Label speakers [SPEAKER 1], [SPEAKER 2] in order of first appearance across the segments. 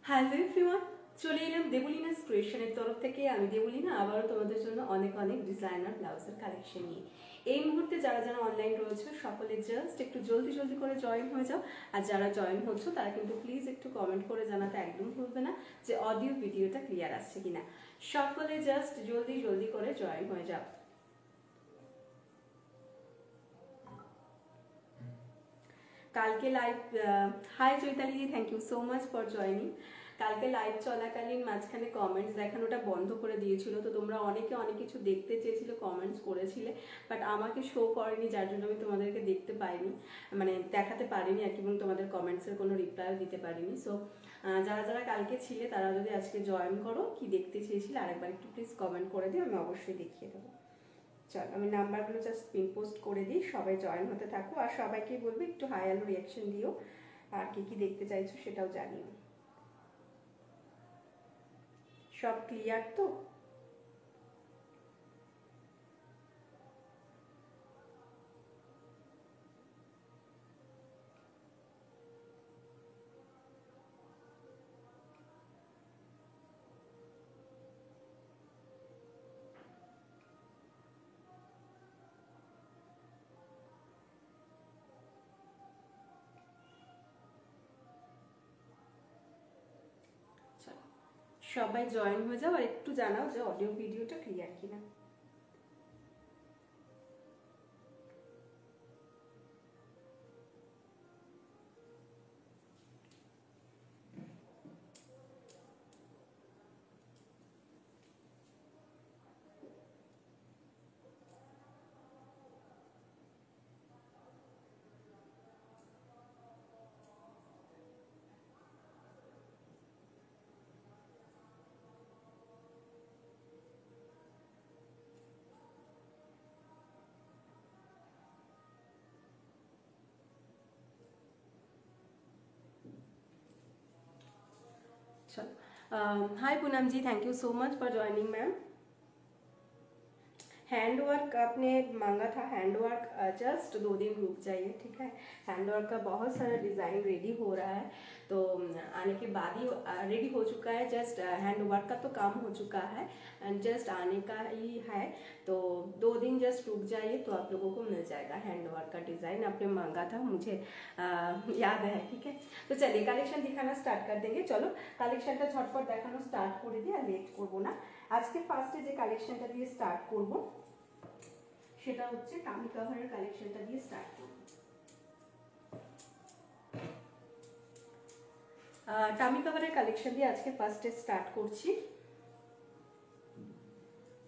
[SPEAKER 1] Hello everyone, চলে এলাম দেবলিনাস ক্রিয়েশনের তরফ থেকে। আমি দেবলিনা আবারও তোমাদের জন্য অনেক অনেক ডিজাইনার ব্লাউজের কালেকশন নিয়ে। এই মুহূর্তে যারা যারা অনলাইন রয়েছে সকলে জাস্ট একটু জলদি জলদি করে জয়েন হয়ে যাও। আর যারা জয়েন হচ্ছ তারা কিন্তু প্লিজ একটু কমেন্ট করে জানাতে একদম ভুলবে না যে অডিও ভিডিওটা ক্লিয়ার আসছে কিনা। সকলে জাস্ট জলদি জলদি করে জয়েন হয়ে যাও। কালকে live, hi Chaitali, thank you so much for joining. কালকে লাইভ চলাকালীন মাঝখানে কমেন্টস দেখানোটা বন্ধ করে দিয়েছিল, তো তোমরা অনেকে অনেক কিছু দেখতে চেয়েছিলে, কমেন্টস করেছিলে, বাট আমাকে শো করেনি, যার জন্য আমি তোমাদেরকে দেখতে পাইনি, মানে দেখাতে পারিনি আর কি, এবং তোমাদের কমেন্টসের কোনো রিপ্লাইও দিতে পারিনি। সো যারা যারা কালকে ছিলে তারা যদি আজকে জয়েন করো, কি দেখতে চেয়েছিলে আরেকবার একটু প্লিজ কমেন্ট করে দিও, আমি অবশ্যই দেখিয়ে দেবো। চল আমি নাম্বারগুলো জাস্ট পিন পোস্ট করে দিই, সবাই জয়েন হতে থাকো। আর সবাইকে বলবে একটু হাই আলো রিয়াকশন দিও, আর কি কি দেখতে চাইছো সেটাও জানিও। সব ক্লিয়ার তো? সবাই জয়েন হয়ে যাও, আর একটু জানাও যে অডিও ভিডিওটা ক্লিয়ার কিনা। चलो, hi Poonam ji, thank you so much for joining ma'am. Hand work आपने मांगा था, हैंड वर्क जस्ट 2 दिन रुक जाइए, ठीक है। हैंड वर्क का बहुत सारा डिज़ाइन रेडी हो रहा है, तो आने के बाद ही रेडी हो चुका है। जस्ट हैंड वर्क का तो काम हो चुका है, जस्ट आने का ही है, तो 2 दिन जस्ट रुक जाइए तो आप लोगों को मिल जाएगा हैंड वर्क का डिज़ाइन। आपने मांगा था, मुझे याद है, ठीक है। तो चलिए कलेक्शन दिखाना स्टार्ट कर देंगे। चलो कलेक्शनটা ঝটপট দেখানো স্টার্ট করে দিই, আর লেট করবো না। আজকে ফার্স্টে যে কালেকশনটা দিয়ে স্টার্ট করব সেটা হচ্ছে টামি কাভারের কালেকশনটা দিয়ে স্টার্ট করব। টামি কাভারের কালেকশন দিয়ে আজকে ফার্স্টে স্টার্ট করছি।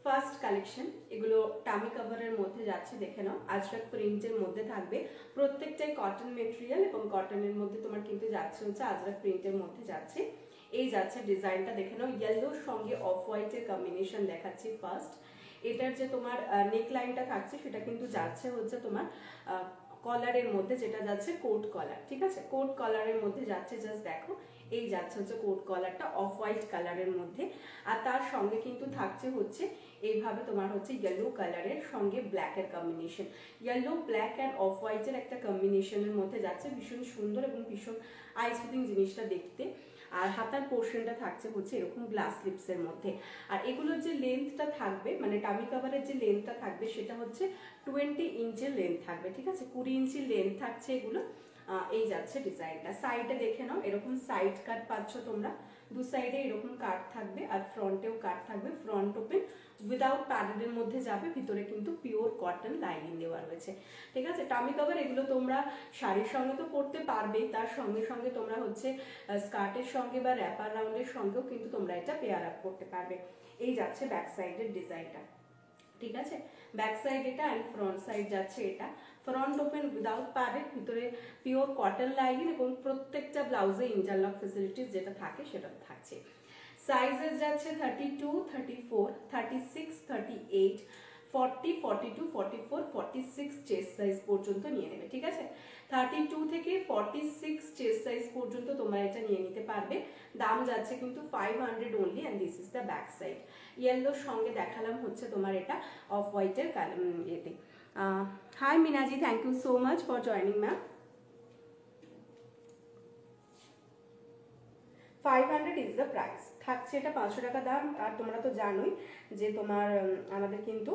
[SPEAKER 1] ফার্স্ট কালেকশন, এগুলো টামি কাভারের মধ্যে যাচ্ছে, দেখে নাও। আজরাক প্রিন্টের মধ্যে থাকবে, প্রত্যেকটাই কটন মেটেরিয়াল, এবং কটনের মধ্যে তোমার কিন্তু যাচ্ছে হচ্ছে আজরাক প্রিন্টের মধ্যে যাচ্ছে। এই যাচ্ছে ডিজাইনটা, দেখে নাও। ইয়েলোর সঙ্গে অফ হোয়াইটের কম্বিনেশন দেখাচ্ছি ফার্স্ট। এটার যে তোমার নেক লাইনটা থাকছে সেটা কিন্তু যাচ্ছে হচ্ছে তোমার কলারের মধ্যে, যেটা যাচ্ছে কোট কলার, ঠিক আছে। কোট কলারের মধ্যে যাচ্ছে, জাস্ট দেখো এই যাচ্ছে হচ্ছে কোট কলারটা অফ হোয়াইট কালারের মধ্যে। আর তার সঙ্গে কিন্তু থাকছে হচ্ছে এইভাবে তোমার হচ্ছে ইয়েলো কালারের সঙ্গে ব্ল্যাকের combination. Yellow black and of হোয়াইটের একটা কম্বিনেশনের মধ্যে যাচ্ছে, ভীষণ সুন্দর এবং ভীষণ আই সুদিং জিনিসটা দেখতে। আর হাতার পোর্শনটা থাকছে হচ্ছে এরকম গ্লাস লিপসের মধ্যে। আর এগুলোর যে লেন্থটা থাকবে, মানে টামি কাভারের যে লেন্থটা থাকবে সেটা হচ্ছে 20 ইঞ্চের লেন্থ থাকবে, ঠিক আছে। 20 ইঞ্চির লেন্থ থাকছে এগুলো। এই যাচ্ছে ডিজাইনটা। সাইডে দেখে নাও, এরকম সাইড কাট পাচ্ছ তোমরা, দু সাইডে এরকম কাট থাকবে, আর ফ্রন্টেও কাট থাকবে। ফ্রন্ট ওপেন উইদাউট প্যাডেলের মধ্যে যাবে, ভিতরে কিন্তু পিওর কটন লাইনিং দেওয়া রয়েছে, ঠিক আছে। টামি কাভার এগুলো তোমরা শাড়ির সঙ্গে তো পরতে পারবেই, তার সঙ্গে সঙ্গে তোমরা হচ্ছে স্কার্টের সঙ্গে বা র্যাপার রাউন্ডের সঙ্গেও কিন্তু তোমরা এটা পেয়ার আপ করতে পারবে। এই যাচ্ছে ব্যাক সাইডের ডিজাইনটা, ঠিক আছে। ব্যাক সাইড এটা, অ্যান্ড ফ্রন্ট সাইড যাচ্ছে এটা। ফ্রন্ট ওপেন উইদাউট প্যাডেড, ভিতরে পিওর কটন লাইনিং, এবং প্রত্যেকটা ব্লাউজে ইন্টারলক ফেসিলিটিস যেটা থাকে সেটা থাকছে। সাইজেস যাচ্ছে 32, 34, 36, 38, 40, 42, 44, 46 চেস্ট সাইজ পর্যন্ত নিয়ে নেবে, ঠিক আছে। 32 থেকে 46 চেস্ট সাইজ পর্যন্ত তোমরা এটা নিয়ে নিতে পারবে। দাম যাচ্ছে কিন্তু 500 only, and this is the back side. ইয়েলোর সঙ্গে দেখালাম হচ্ছে তোমার এটা অফ হোয়াইটের এতে। Hi Meenaji, thank you so much for joining ma'am. 500 is the price. থাকছে এটা 500 টাকা দাম। আর তোমরা তো জানোই যে তোমার আমাদের কিন্তু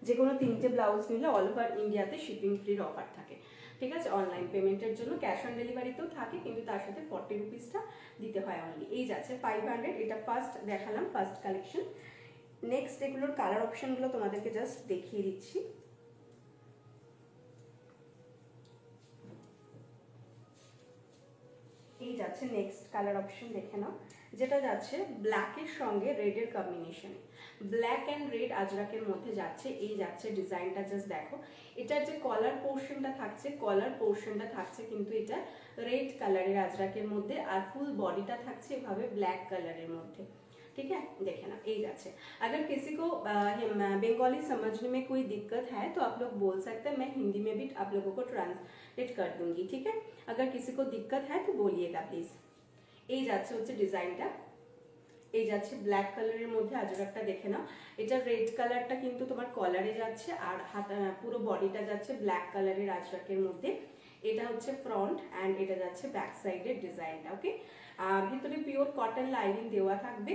[SPEAKER 1] যে কোনো 3টে ব্লাউজ নিলে অল ওভার ইন্ডিয়াতে শিপিং ফ্রির অফার থাকে, ঠিক আছে। অনলাইন পেমেন্টের জন্য ক্যাশ অন ডেলিভারিতেও থাকে, কিন্তু তার সাথে 40 রুপিসটা দিতে হয় অনলি। এই যাচ্ছে 500। এটা ফার্স্ট দেখালাম, ফার্স্ট কালেকশন। নেক্সট এগুলোর কালার অপশনগুলো তোমাদেরকে জাস্ট দেখিয়ে দিচ্ছি। এই যাচ্ছে নেক্সট কালার অপশন, দেখে নাও, যেটা যাচ্ছে ব্ল্যাকের সঙ্গে রেডের কম্বিনেশনে। ব্ল্যাক অ্যান্ড রেড আজরাকের মধ্যে যাচ্ছে। এই যাচ্ছে ডিজাইনটা, জাস্ট দেখো। এটার যে কলার পোর্শনটা থাকছে, কলার পোর্শনটা থাকছে কিন্তু এটা রেড কালারের আজরাকের মধ্যে, আর ফুল বডিটা থাকছে এভাবে ব্ল্যাক কালারের মধ্যে, ठीक है। देखे ना, यही जाते। अगर किसी को बंगाली समझने में कोई दिक्कत है तो आप लोग बोल सकते हैं, मैं हिंदी में भी आप लोगों को ट्रांसलेट कर दूंगी, ठीक है। अगर किसी को दिक्कत है तो बोलिएगा प्लीज। এই যাচ্ছে হচ্ছে ডিজাইনটা। এই যাচ্ছে ব্ল্যাক কালারের মধ্যে আজরাকটা, দেখে নাও। এটা রেড কালারটা কিন্তু তোমার কলারে যাচ্ছে, আর হাত পুরো বডিটা যাচ্ছে ব্ল্যাক কালারের আজরাকের মধ্যে। এটা হচ্ছে ফ্রন্ট অ্যান্ড এটা যাচ্ছে ব্যাক সাইডের ডিজাইনটা, ওকে। ভিতরে পিওর কটন লাইনিং দেওয়া থাকবে,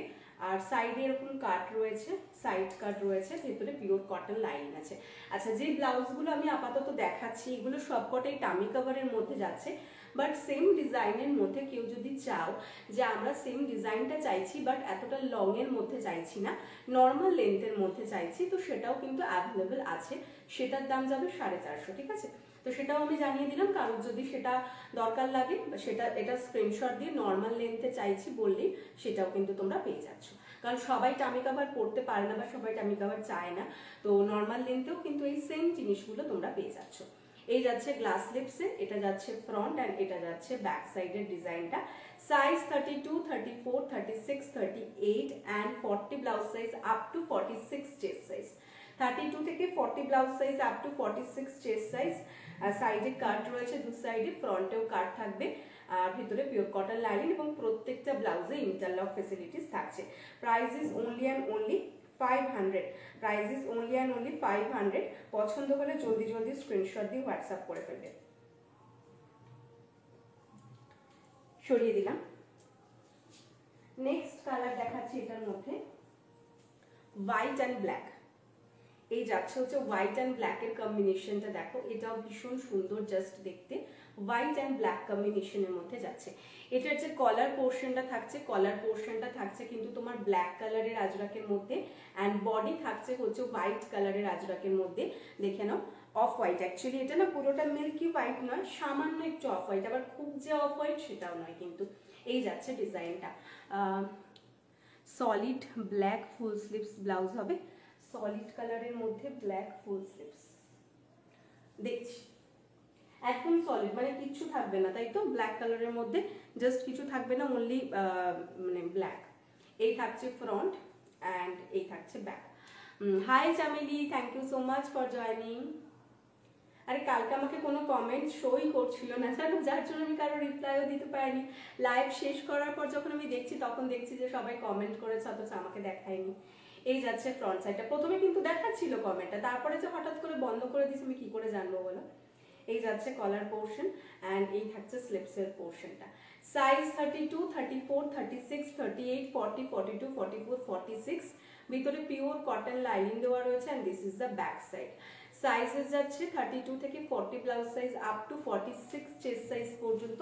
[SPEAKER 1] আর সাইডে এরকম কাট রয়েছে, সাইড কাট রয়েছে, ভেতরে পিওর কটন লাইনিং আছে। আচ্ছা, যে ব্লাউজগুলো আমি আপাতত দেখাচ্ছি এগুলো সবকটাই টামি কাভারের মধ্যে যাচ্ছে, বাট সেম ডিজাইনের মধ্যে কেউ যদি চাও যে আমরা সেম ডিজাইনটা চাইছি বাট এতটা লং এর মধ্যে চাইছি না, নর্মাল লেন্থের মধ্যে চাইছি, তো সেটাও কিন্তু অ্যাভেলেবেল আছে। সেটার দাম যাবে 450, ঠিক আছে। তো সেটাও আমি জানিয়ে দিলাম, কারণ যদি সেটা দরকার লাগে সেটা এটা স্ক্রিনশট দিয়ে নর্মাল লেন্থে চাইছি বললেই সেটাও কিন্তু তোমরা পেয়ে যাচ্ছ। কারণ সবাই টামি কাভার পড়তে পারে না বা সবাই টামি কাভার চায় না, তো নর্মাল লেন্থেও কিন্তু এই সেম জিনিসগুলো তোমরা পেয়ে যাচ্ছ। এই যাচ্ছে গ্লাস লিপসে, এটা যাচ্ছে ফ্রন্ট অ্যান্ড এটা যাচ্ছে ব্যাক সাইডের ডিজাইনটা। Size 32, 34, 36, 38 and 40 blouse size up to 46 chest size. 32 থেকে 40 blouse size up to 46 chest size. সাইডে কাট রয়েছে, দু সাইডে, ফ্রন্টেও কাট থাকবে, আর ভিতরে পিওর কটন লাইনিং এবং প্রত্যেকটা ব্লাউজে ইন্টারলক ফেসিলিটিস থাকছে। Price is only and only 500। Price is only and only 500। পছন্দ হলে জলদি জলদি স্ক্রিনশট দিয়ে হোয়াটসঅ্যাপ করে ফেলবে। সরিয়ে দিলাম। নেক্সট কালার দেখাচ্ছি, এটার মধ্যে হোয়াইট অ্যান্ড ব্ল্যাক। এই যাচ্ছে হচ্ছে হোয়াইট অ্যান্ড ব্ল্যাকের কম্বিনেশনটা, দেখো এটাও ভীষণ সুন্দর জাস্ট দেখতে। হোয়াইট অ্যান্ড ব্ল্যাক কম্বিনেশনের মধ্যে যাচ্ছে। এটার যে কলার পোর্শনটা থাকছে, কলার পোর্শনটা থাকছে কিন্তু তোমার ব্ল্যাক কালারের আজরাকের মধ্যে, অ্যান্ড বডি থাকছে হচ্ছে হোয়াইট কালারের আজরাকের মধ্যে। দেখে নাও, অফ হোয়াইট। অ্যাকচুয়ালি এটা না পুরোটা মিল্কি হোয়াইট নয়, সামান্য একটু অফ হোয়াইট, আবার খুব যে অফ হোয়াইট সেটাও নয় কিন্তু। এই যাচ্ছে ডিজাইনটা। সলিড ব্ল্যাক ফুল স্লিভস ব্লাউজ হবে, সলিড কালারের মধ্যে ব্ল্যাক ফুল স্লিভস। দেখছি একদম সলিড, মানে কিচ্ছু থাকবে না, তাই তো? ব্ল্যাক কালারের মধ্যে জাস্ট কিছু থাকবে না, অনলি মানে ব্ল্যাক। এই থাকছে ফ্রন্ট অ্যান্ড এই থাকছে back. Hi Chameli, thank you so much for joining. আরে কালকে আমাকে কোনো কমেন্ট শোই করছিল না জানো, যার জন্য আমি কারো রিপ্লাইও দিতে পারিনি। লাইভ শেষ করার পর যখন আমি দেখছি তখন দেখছি যে সবাই কমেন্ট করেছে, অথচ আমাকে দেখায়নি। এই যাচ্ছে ফ্রন্ট সাইডটা। প্রথমে কিন্তু দেখাচ্ছিল কমেন্টটা, তারপরে যে হঠাৎ করে বন্ধ করে দিয়েছি আমি কি করে জানবো বলো। এই যাচ্ছে কলার পোর্শন অ্যান্ড এই থাকছে স্লিপসের পোর্শনটা। সাইজ 32, 34, 36, 38, 40, 42, 44, 46। ভিতরে পিওর কটন লাইনিং দেওয়া রয়েছে and this is the back side. Sizes যাচ্ছে 32 থেকে 40 blouse size up to 46 chest size পর্যন্ত।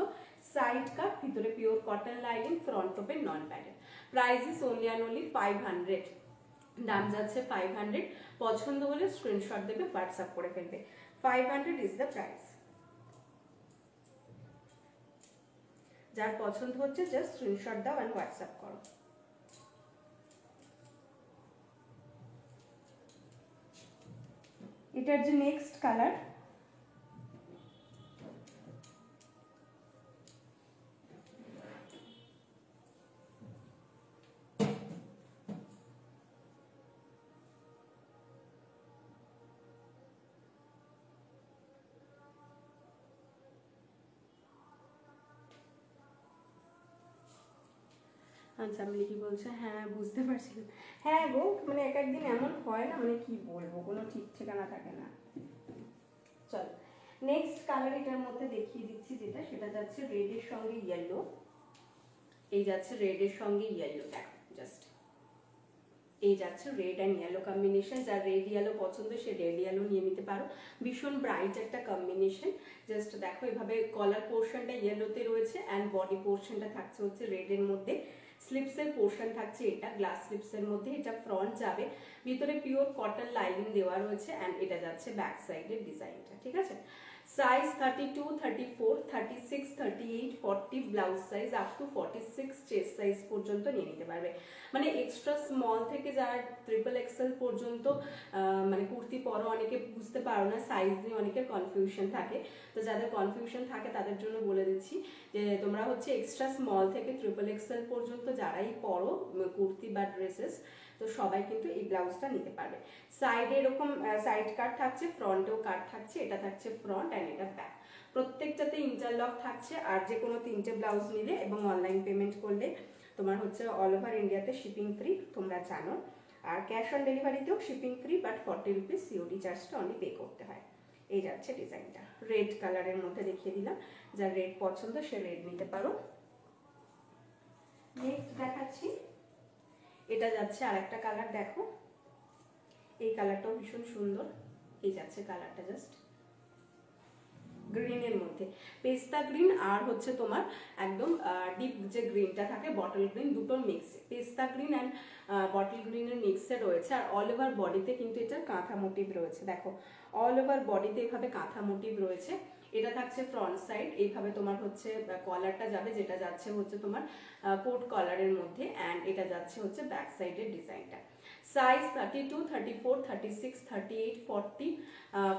[SPEAKER 1] সাইড কাট, ভিতরে pure cotton lining, front open, non padded. Price is only and only 500। দাম যাচ্ছে 500। পছন্দ হলে স্ক্রিনশট দেবে, হোয়াটসঅ্যাপ করে ফেলবে। 500 ইজ দ্য প্রাইস। যার পছন্দ হচ্ছে জাস্ট স্ক্রিনশট দাও এন্ড হোয়াটসঅ্যাপ করো। এটার যে নেক্সট কালার, আচ্ছা আমি কি বলছে, হ্যাঁ বুঝতে পারছি। হ্যাঁ গো, মানে এক একদিন এমন হয় না, মানে কি বলবো, কোনো ঠিক ঠিকানা থাকে না। চল নেক্সট কালার এটার মধ্যে দেখিয়ে দিচ্ছি যেটা, সেটা যাচ্ছে রেডের সঙ্গে ইয়েলো। এই যাচ্ছে রেডের সঙ্গে ইয়েলো, দেখো জাস্ট এই যাচ্ছে রেড অ্যান্ড ইয়েলো কম্বিনেশন। যার রেড ইয়েলো পছন্দ সে রেড ইয়েলো নিয়ে নিতে পারো, ভীষণ ব্রাইট একটা কম্বিনেশন। জাস্ট দেখো এভাবে কলার পোর্শনটা ইয়েলোতে রয়েছে অ্যান্ড বডি পোর্শনটা থাকছে হচ্ছে রেডের মধ্যে। স্লিপসের পোর্শন থাকছে এটা গ্লাস স্লিপসের মধ্যে, এটা ফ্রন্ট যাবে, ভিতরে পিওর কটন লাইনিং দেওয়া রয়েছে অ্যান্ড এটা যাচ্ছে ব্যাক সাইডের ডিজাইনটা। ঠিক আছে, size 32, 34, 36, 38, 40 blouse size up to 46 chest size পর্যন্ত নিয়ে নিতে পারবে। মানে এক্সট্রা স্মল থেকে যারা ট্রিপল এক্সেল পর্যন্ত মানে কুর্তি পরো, অনেকে বুঝতে পারো না সাইজ নিয়ে, অনেকের কনফিউশন থাকে। তো যাদের কনফিউশন থাকে তাদের জন্য বলে দিচ্ছি যে তোমরা হচ্ছে এক্সট্রা স্মল থেকে ট্রিপল এক্সেল পর্যন্ত যারাই পরো কুর্তি বা ড্রেসেস, তো সবাই কিন্তু এই ব্লাউজটা নিতে পারবে। সাইডে এরকম সাইড কাট থাকছে, ফ্রন্টেও কাট থাকছে, এটা থাকছে ফ্রন্ট অ্যান্ড এটা ব্যাক, প্রত্যেকটাতে ইন্টারলক থাকছে। আর যে কোনো 3টে ব্লাউজ নিলে এবং অনলাইন পেমেন্ট করলে তোমার হচ্ছে অল ওভার ইন্ডিয়াতে শিপিং ফ্রি, তোমরা জানো। আর ক্যাশ অন ডেলিভারিতেও shipping free, but 40 rupees COD চার্জটা অনলি পে করতে হয়। এই যাচ্ছে ডিজাইনটা, রেড কালারের মধ্যে দেখিয়ে দিলাম, যার রেড পছন্দ সে রেড নিতে পারো। নেক্সট দেখাচ্ছি, এটা যাচ্ছে আর একটা কালার, দেখো এই কালারটাও ভীষণ সুন্দর। এই যাচ্ছে কালারটা জাস্ট গ্রিনের মধ্যে, পেস্তা গ্রিন আর হচ্ছে তোমার একদম ডিপ যে গ্রিনটা থাকে বটল গ্রিন, দুটোর মিক্সে, পেস্তা গ্রিন অ্যান্ড বটল গ্রিনের মিক্সে রয়েছে। আর অল ওভার বডিতে কিন্তু এটার কাঁথা মোটিভ রয়েছে, দেখো অল ওভার বডিতে এভাবে কাঁথা মোটিভ রয়েছে। এটা থাকছে ফ্রন্ট সাইড, এইভাবে তোমার হচ্ছে কলারটা যাবে, যেটা যাচ্ছে হচ্ছে তোমার কোট কলারের মধ্যে অ্যান্ড এটা যাচ্ছে হচ্ছে ব্যাক সাইডের ডিজাইনটা। সাইজ 32, 34, 36, 38, 40,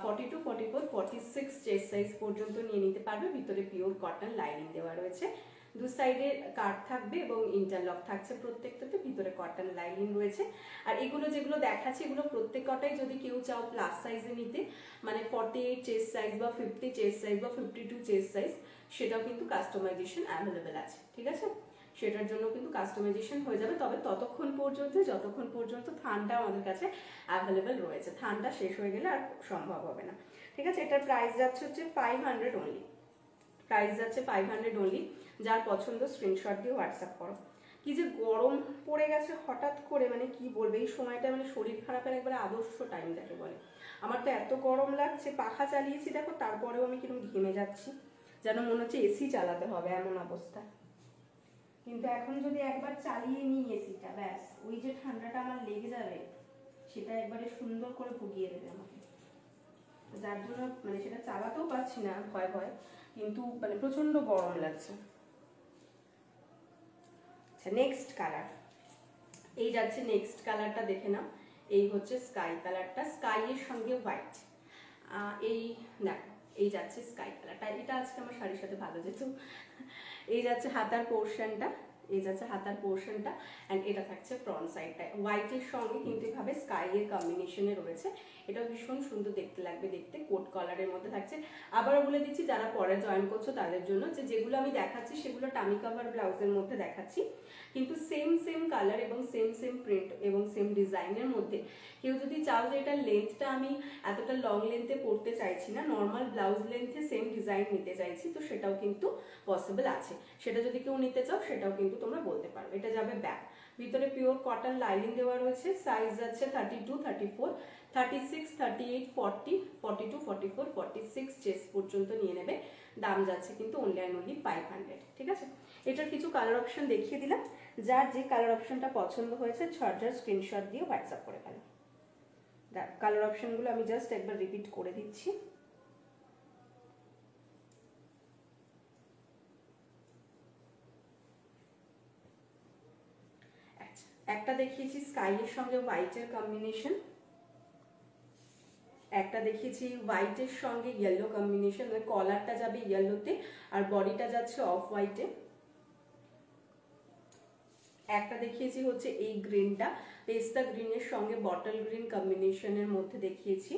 [SPEAKER 1] 42, 44, 46 চেস্ট সাইজ পর্যন্ত নিয়ে নিতে পারবে। ভিতরে পিওর কটন লাইনিং দেওয়া রয়েছে, দু সাইডে কাট থাকবে এবং ইন্টারলক থাকছে প্রত্যেকটাতে, ভিতরে কটন লাইনিং রয়েছে। আর এগুলো যেগুলো দেখাচ্ছি এগুলো প্রত্যেকটাই যদি কেউ চাও প্লাস সাইজে নিতে, মানে 48 চেস্ট সাইজ বা 50 চেস্ট সাইজ বা 52 চেস্ট সাইজ, সেটাও কিন্তু কাস্টমাইজেশন অ্যাভেলেবেল আছে। ঠিক আছে, সেটার জন্য কিন্তু কাস্টমাইজেশন হয়ে যাবে, তবে ততক্ষণ পর্যন্ত যতক্ষণ পর্যন্ত থানটা আমাদের কাছে অ্যাভেলেবেল রয়েছে, থানটা শেষ হয়ে গেলে আর সম্ভব হবে না। ঠিক আছে, এটার প্রাইস যাচ্ছে হচ্ছে 500 অনলি, প্রাইস যাচ্ছে 500 অনলি। যার পছন্দ স্ক্রিনশট দিয়ে হোয়াটসঅ্যাপ করো। কি যে গরম পড়ে গেছে হঠাৎ করে, মানে কি বলবে, এই সময়টা মানে শরীর খারাপের একবারে আদর্শ টাইম যাকে বলে। আমার তো এত গরম লাগছে, পাখা চালিয়েছি দেখো, তারপরেও আমি কিরকম ঘেমে যাচ্ছি, যেন মনে হচ্ছে এসি চালাতে হবে এমন অবস্থা। কিন্তু এখন যদি একবার চালিয়ে নিই এসিটা, ব্যাস ওই যে ঠান্ডাটা আমার লেগে যাবে সেটা একবারে সুন্দর করে ভুগিয়ে দেবে আমাকে। যার জন্য মানে সেটা চালাতেও পারছি না ভয় ভয়, কিন্তু মানে প্রচন্ড গরম লাগছে। আচ্ছা, নেক্সট কালার, এই যাচ্ছে নেক্সট কালারটা, দেখে নাও। এই হচ্ছে স্কাই কালারটা, স্কাই এর সঙ্গে হোয়াইট। এই দেখো এই যাচ্ছে স্কাই কালারটা, এটা আজকে আমার শাড়ির সাথে ভালো যেত। এই যাচ্ছে হাতার পোর্শনটা, এই যাচ্ছে হাতার পোর্শনটা অ্যান্ড এটা থাকছে ফ্রন্ট সাইডটা, হোয়াইটের সঙ্গে কিন্তু এভাবে স্কাই এর কম্বিনেশনে রয়েছে। এটা ভীষণ সুন্দর দেখতে লাগবে, দেখতে কোট কলারের মধ্যে থাকছে। আবারও বলে দিচ্ছি যারা পরে জয়েন করছো তাদের জন্য, যে যেগুলো আমি দেখাচ্ছি সেগুলো টামি কাভার ব্লাউজের মধ্যে দেখাচ্ছি, কিন্তু সেম সেম কালার এবং সেম সেম প্রিন্ট এবং সেম ডিজাইনের মধ্যে। কেউ যদি চাও যে এটার লেন্থটা আমি এতটা লং লেন্থে পরতে চাইছি না, নর্মাল ব্লাউজ লেন্থে সেম ডিজাইন নিতে চাইছি, তো সেটাও কিন্তু পসিবল আছে। সেটা যদি কেউ নিতে চাও সেটাও কিন্তু তোমরা বলতে পারো। এটা যাবে ব্যাক, ভিতরে পিওর কটন লাইনিং দেওয়া রয়েছে। সাইজ যাচ্ছে 32, 34, 36, 38, 40, 42, 44, 46 চেস্ট পর্যন্ত নিয়ে নেবে। দাম যাচ্ছে কিন্তু অনলি অ্যান্ড অনলি 500। ঠিক আছে, এটার কিছু কালার অপশন দেখিয়ে দিলাম, যার যে কালার অপশনটা পছন্দ হয়েছে ঝটঝট স্ক্রিনশট দিয়ে হোয়াটসঅ্যাপ করে ফেলো। কালার অপশনগুলো আমি জাস্ট একবার রিপিট করে দিচ্ছি। একটা দেখিয়েছি স্কাই এর সঙ্গে হোয়াইটের কম্বিনেশন, একটা দেখিয়েছি হোয়াইটের সঙ্গে ইয়েলো কম্বিনেশন, মানে কলারটা যাবে ইয়েলোতে আর বডিটা যাচ্ছে অফ হোয়াইটে। একটা দেখিয়েছি হচ্ছে এই গ্রিনটা, পেস্তা গ্রিনের সঙ্গে বটল গ্রিন কম্বিনেশনের মধ্যে দেখিয়েছি।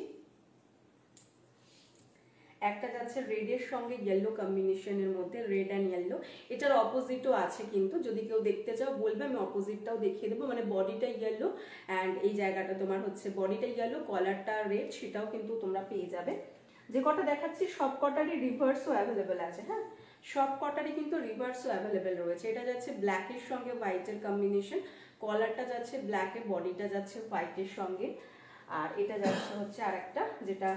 [SPEAKER 1] একটা যাচ্ছে রেডের সঙ্গে ইয়েলো কম্বিনেশনের মধ্যে, রেড অ্যান্ড ইয়েলো। এটার অপোজিটও আছে কিন্তু, যদি কেউ দেখতে চাও বলবে, আমি অপোজিটটাও দেখিয়ে দেবো। মানে বডিটা ইয়েলো অ্যান্ড এই জায়গাটা তোমার হচ্ছে বডিটা ইয়েলো, কলারটা রেড, সেটাও কিন্তু তোমরা পেয়ে যাবে। যে কটা দেখাচ্ছি সব কটারই রিভার্সও অ্যাভেলেবেল আছে। হ্যাঁ, সব কটারই কিন্তু রিভার্সও অ্যাভেলেবেল রয়েছে। এটা যাচ্ছে ব্ল্যাকের সঙ্গে হোয়াইটের কম্বিনেশন, কলারটা যাচ্ছে ব্ল্যাকে, বডিটা যাচ্ছে হোয়াইটের সঙ্গে। আর এটা যাচ্ছে হচ্ছে আরেকটা, যেটা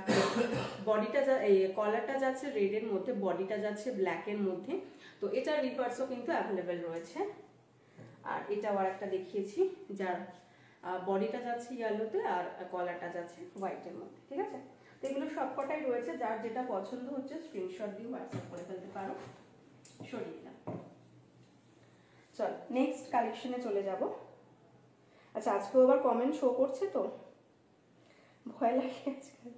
[SPEAKER 1] বডিটা এই কলারটা যাচ্ছে রেডের মধ্যে, বডিটা যাচ্ছে ব্ল্যাকের মধ্যে। তো এটার রিভার্সও কিন্তু অ্যাভেলেবেল রয়েছে। আর এটাও আরেকটা দেখিয়েছি, যার বডিটা যাচ্ছে ইয়েলোতে আর কলারটা যাচ্ছে হোয়াইটের মধ্যে। ঠিক আছে, তো এগুলো সবকটাই রয়েছে। যার যেটা পছন্দ হচ্ছে স্ক্রিনশট দিয়ে হোয়াটসঅ্যাপ করে ফেলতে পারো। সরিয়ে দিলাম। চল নেক্সট কালেকশনে চলে যাব। আচ্ছা, আজকেও আবার কমেন্ট শো করছে তো ভয় লাগে আজকাল।